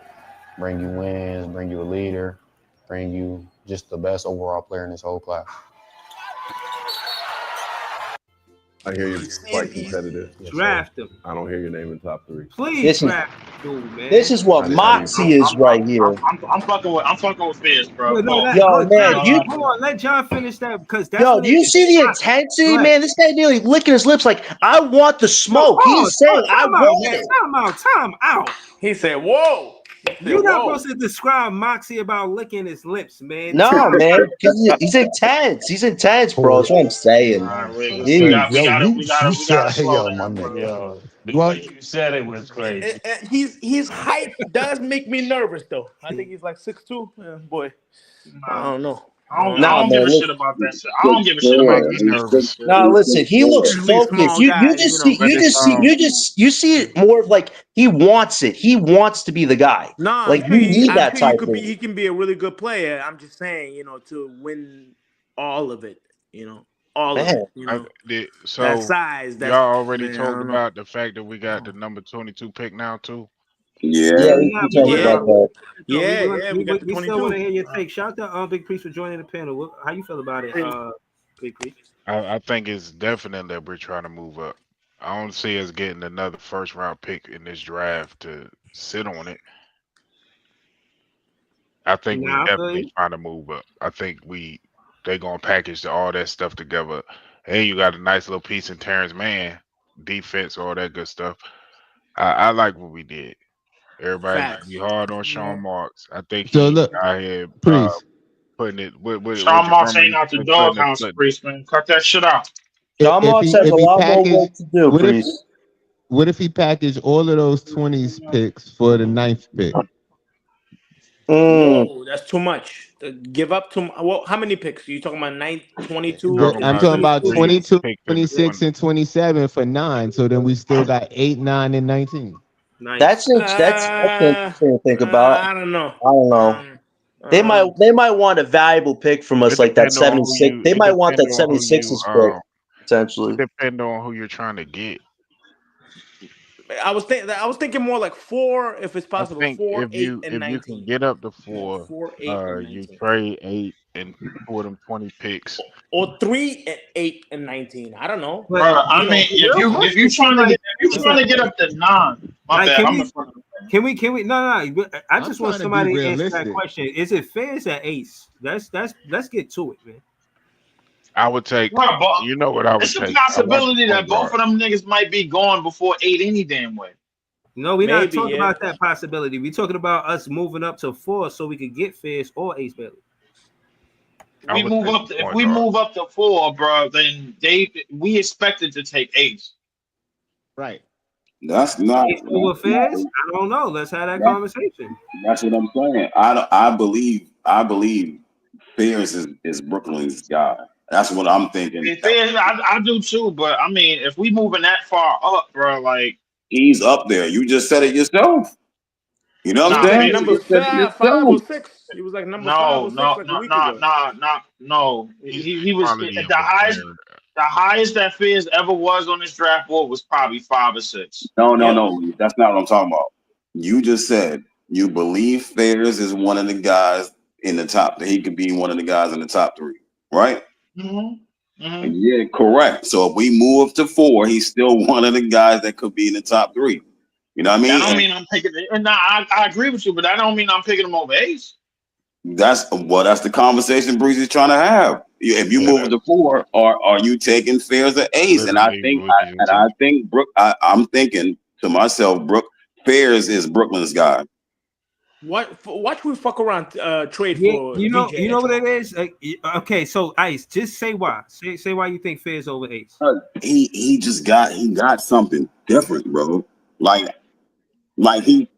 Bring you wins, bring you a leader, bring you just the best overall player in this whole class. I hear you're quite competitive. Draft him. I don't hear your name in top 3. Please draft. dude, man. This is what Moxie is right here. I'm fucking with Fizz, bro. Yo, man, hold on, let John finish that because that's do you see the intensity, man? This guy nearly licking his lips like, I want the smoke. He's saying, I want it. Time out. He said, whoa. You're not supposed to describe Moxie about licking his lips, man. No, man, he's intense. He's intense, bro. That's what I'm saying. We gotta slow down, Yo, like you said, it was crazy. His height does make me nervous, though. I think he's like 6'2". Yeah, boy, I don't know. I don't give a shit about that shit. I don't give a shit about this nervous. No, listen, he looks focused. You see it more of like he wants it. He wants to be the guy. No, like you need that type of. He can be a really good player. I'm just saying, to win all of it, all of it. So that size. Y'all already talked about the fact that we got the number 22 pick now too. Yeah, we talked about that. We got the 22. We still want to hear your take. Shout out to Big Priest for joining the panel. How you feel about it, Big Priest? I think it's definitely that we're trying to move up. I don't see us getting another first round pick in this draft to sit on it. I think we're definitely trying to move up. I think they're gonna package all that stuff together. And you got a nice little piece in Terrence Mann, defense, all that good stuff. I like what we did. Everybody be hard on Sean Marks. I think so. Look, I had putting it with Sean Marks ain't out the doghouse, Priest, man. Cut that shit out. Sean Marks has a lot more work to do, Priest. What if he packaged all of those 20s picks for the 9th pick? Oh, that's too much. Give up to how many picks? Are you talking about 9, 22? I'm talking about 22, 26, and 27 for 9. So then we still got 8, 9, and 19. Nice. That's interesting to think about. I don't know. They might want a valuable pick from us, like that 76. They might want that 76's pick potentially. Depend on who you're trying to get. I was thinking more like 4 if it's possible. 4, 8, and 19. If you can get up to 4, 4, 8, and you trade 8 and for them 20 picks, or 3, 8, and 19. I don't know. Bro, I mean, if you trying to get up to 9, my bad. Can we? No. I just want somebody to answer that question. Is it Fizz or Ace? Let's get to it, man. I would take. You know what I would take? It's a possibility that both of them niggas might be gone before 8 any damn way. No, we're not talking about that possibility. We're talking about us moving up to 4 so we could get Fizz or Ace Bailey. If we move up to 4, bro, then we expected to take Ace. Right. That's not Ace over Fizz? I don't know. Let's have that conversation. That's what I'm saying. I believe Fizz is Brooklyn's guy. That's what I'm thinking. I do too, but I mean, if we moving that far up, bro, like he's up there. You just said it yourself. You know what I'm saying? Number 5 or 6. He was like number 5 or 6 like a week ago. No. He was the highest. The highest that Fizz ever was on this draft board was probably 5 or 6. No. That's not what I'm talking about. You just said you believe Fizz is one of the guys in the top. That he could be one of the guys in the top 3, right? Yeah, correct. So if we move to 4, he's still one of the guys that could be in the top 3. You know what I mean? That don't mean I'm picking it. And I agree with you, but that don't mean I'm picking him over Ace. That's the conversation Breezy's trying to have. If you move to 4, are you taking Fizz or Ace? And I think Brooke. I'm thinking to myself, Fizz is Brooklyn's guy. Watch we fuck around trade for you know DJ what it is. Okay, so Ice, just say why. Say why you think Fizz over Ace. He got something different, bro. Like if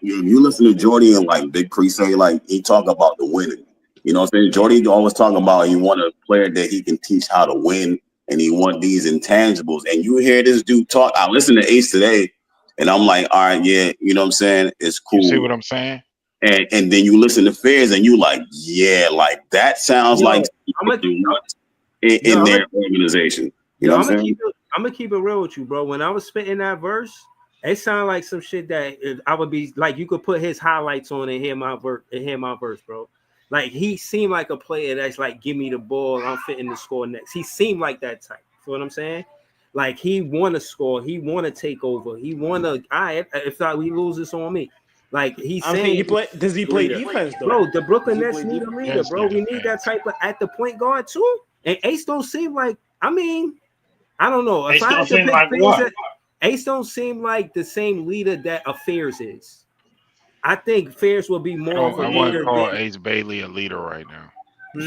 you listen to Jordy and like Big Priest say, like he talk about the winning. You know what I'm saying? Jordy always talking about he want a player that he can teach how to win, and he want these intangibles. And you hear this dude talk. I listened to Ace today, and I'm like, all right, yeah, you know what I'm saying? It's cool. You see what I'm saying? And then you listen to Fizz, and you like, yeah, like that sounds like in their organization. You know what I'm saying? I'm gonna keep it real with you, bro. When I was spitting that verse, it sounded like some shit that I would be like, you could put his highlights on and hear my verse, bro. Like he seemed like a player that's like, give me the ball, I'm fitting to score next. He seemed like that type. You know what I'm saying? Like he want to score, he want to take over, he want to. If not, we lose this on me. Like he's saying, does he play defense though? Bro, the Brooklyn Nets need a leader, bro. We need that type of at the point guard too. And Ace don't seem like. I mean, I don't know. If I had to pick Ace don't seem like the same leader that Affairs is. I think Affairs will be more of a leader. I wouldn't call Ace Bailey a leader right now.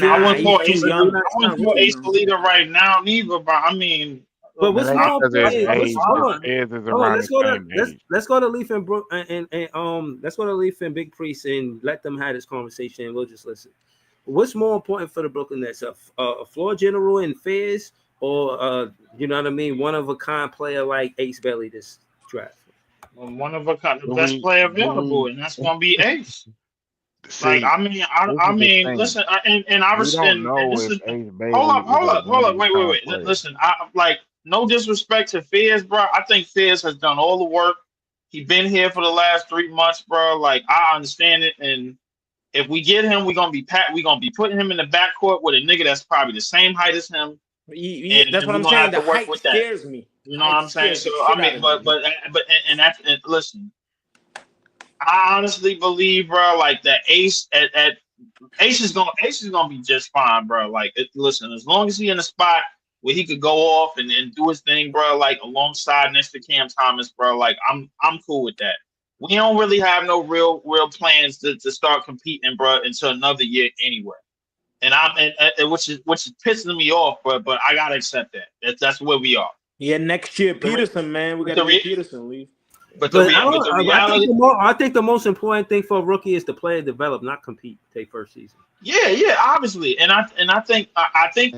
I wouldn't call Ace a leader right now neither. But I mean. But what's more? Let's go to Leaf and Brook and let's go to Leaf and Big Priest and let them have this conversation and we'll just listen. What's more important for the Brooklyn Nets, a floor general in Fairs or you know what I mean, one of a kind player like Ace Bailey this draft? One of a kind, the best player available, and that's gonna be Ace. Like I mean, listen, and I respect. Hold up, wait. Listen, I like. No disrespect to Fairs, bro. I think Fairs has done all the work. He's been here for the last 3 months, bro. Like I understand it, and if we get him, we're gonna be putting him in the backcourt with a nigga that's probably the same height as him. That's what I'm saying. The height scares me. You know what I'm saying? So I mean, but listen, I honestly believe, bro, like that Ace Ace is gonna be just fine, bro. Like listen, as long as he in a spot where he could go off and do his thing, bro, like alongside next to Cam Thomas, bro. Like I'm cool with that. We don't really have no real plans to start competing, bro, until another year anyway. And which is pissing me off, but I gotta accept that. That's where we are. Yeah, next year Peterson, man, we gotta get Peterson leave. I think the most important thing for a rookie is to play and develop, not compete. Take first season. Yeah, obviously, and I think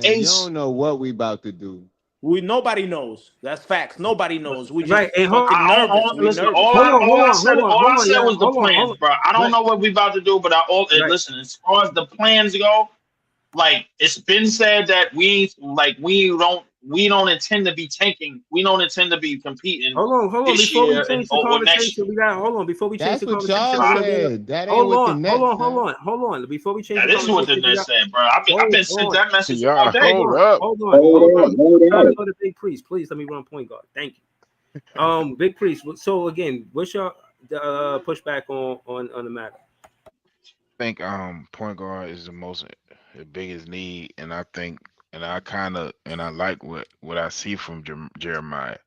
Ace. You don't know what we about to do. Nobody knows. That's facts. Nobody knows. We just right. Hey, all I said was the plans, bro. I don't know what we about to do, but listen. As far as the plans go, like it's been said that we don't intend to be tanking. We don't intend to be competing. Hold on. Before we change the conversation, Before we change the conversation, hold on. Before we change, that is what the Nets said, bro. I've been sent that message all day. Hold on. Go to Big Priest, please. Let me run point guard. Thank you. Big Priest. So again, what's your pushback on the matter? I think point guard is the biggest need, and I think. And I like what I see from Jeremiah.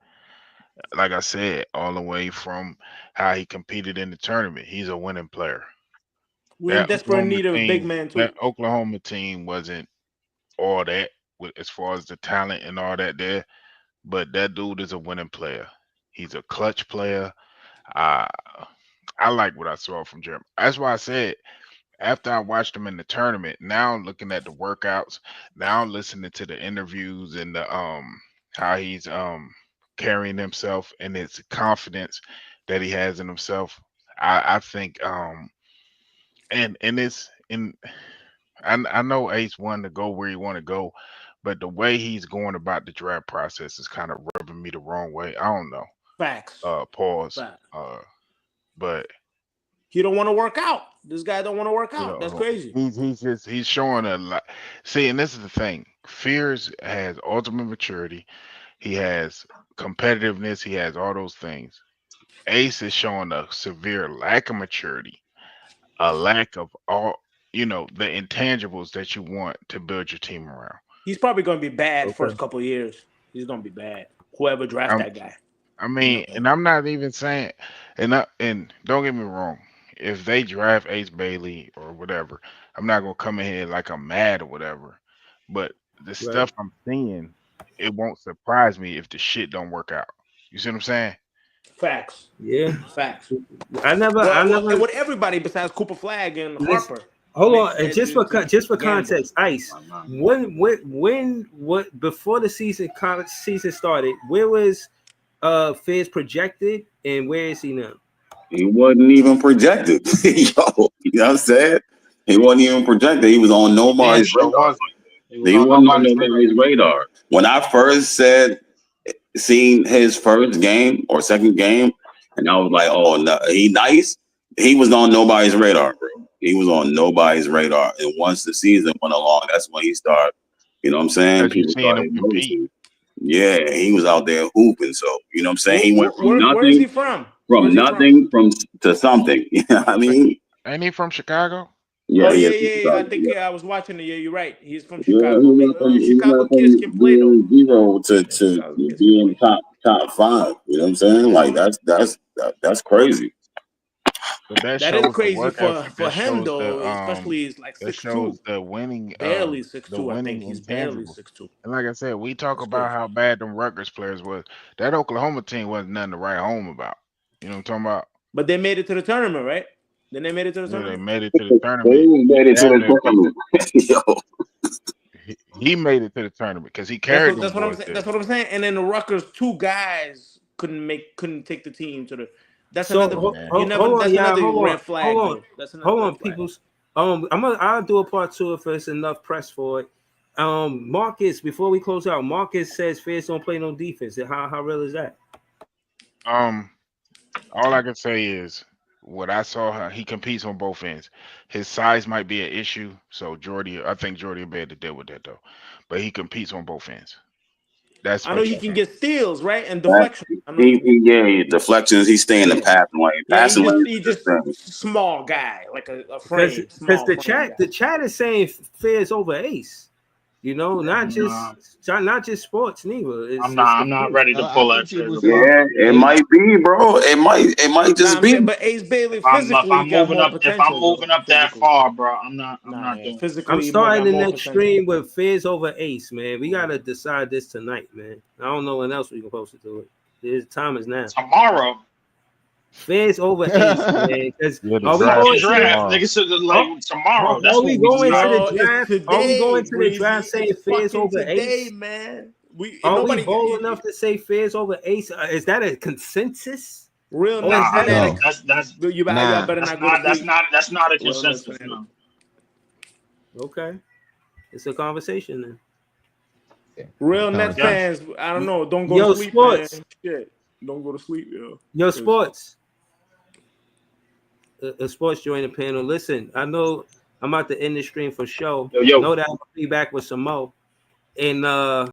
Like I said, all the way from how he competed in the tournament, he's a winning player. We're in desperate need of a big man too. That Oklahoma team wasn't all that as far as the talent and all that there, but that dude is a winning player. He's a clutch player. I like what I saw from Jeremiah. That's why I said. After I watched him in the tournament, now I'm looking at the workouts. Now I'm listening to the interviews and the how he's carrying himself and his confidence that he has in himself. I think and it's in. I know Ace wanted to go where he want to go, but the way he's going about the draft process is kind of rubbing me the wrong way. I don't know. Facts. Pause. Facts. But. He don't want to work out. This guy don't want to work out. That's crazy. He's showing a lot. See, and this is the thing. Fears has ultimate maturity. He has competitiveness. He has all those things. Ace is showing a severe lack of maturity, a lack of all, the intangibles that you want to build your team around. He's probably going to be bad first couple of years. He's going to be bad. Whoever drafts that guy. I mean, and I'm not even saying, and don't get me wrong. If they draft Ace Bailey or whatever, I'm not gonna come in here like I'm mad or whatever. But the stuff I'm seeing, it won't surprise me if the shit don't work out. You see what I'm saying? Facts. Yeah. Facts. I never with everybody besides Cooper Flag and Harper. Hold on, and just for context, Ice. When before the season started, where was Fairs projected and where is he now? He wasn't even projected. You know what I'm saying? He wasn't even projected. He was on nobody's radar. He wasn't on nobody's radar. When I first seen his first game or second game, and I was like, oh, no, he nice. He was on nobody's radar, bro. He was on nobody's radar. And once the season went along, that's when he started, you know what I'm saying? People started noticing. Yeah, he was out there hooping. So you know what I'm saying? He went from nothing. Where is he from? To something. You know what I mean? Ain't he from Chicago? Yeah, I think I was watching it. Yeah, you're right. He's from Chicago. Chicago kids can play though. Zero to being top 5. You know what I'm saying? Like that's crazy. But that is crazy for him though, especially he's like 6'2". That shows the winning, barely 6'2". the winning I think he's barely 6'2". And like I said, we talk about how bad them Rutgers players was. That Oklahoma team wasn't nothing to write home about. You know what I'm talking about? But they made it to the tournament, right? Then they made it to the tournament. They made it to the tournament. He made it to the tournament because he carried. That's what I'm saying. That's what I'm saying. And then the Rutgers 2 guys couldn't take the team to the. That's another. Another red flag. Hold on, peoples. I'll do a part 2 if there's enough press for it. Marcus, before we close out, Marcus says Fierce don't play no defense. How real is that? All I can say is what I saw. He competes on both ends. His size might be an issue, so I think Jordy will be able to deal with that though. But he competes on both ends. I know he can get steals, right, and deflections. Deflections. He's staying in the passing lane. Passing lane. He's just small guy, like a frame. Because the chat is saying Fierce over Ace. You know, not just sports neither. I'm not ready to pull that trigger. Yeah, it might be, bro. It might just be. But Ace Bailey physically if I'm moving up that far, bro, I'm not doing physically. I'm starting the next stream with Fierce over Ace, man. We gotta decide this tonight, man. I don't know when else we can post it to it. The time is now. Tomorrow. Fierce over Ace, man. Are we going tomorrow? Are we going to the draft? Are we going to the draft saying Fierce over Ace? Man. Are we bold enough to say Fierce over Ace? Is that a consensus? Real that's not a consensus. No. Okay, it's a conversation then. Real Net fans, I don't know. Don't go to sleep, sports. Man. Shit. Don't go to sleep, yo. Yo, sports. A sports joining panel. Listen, I know I'm about to end the stream for show. Yo. Know that I'll be back with some more. And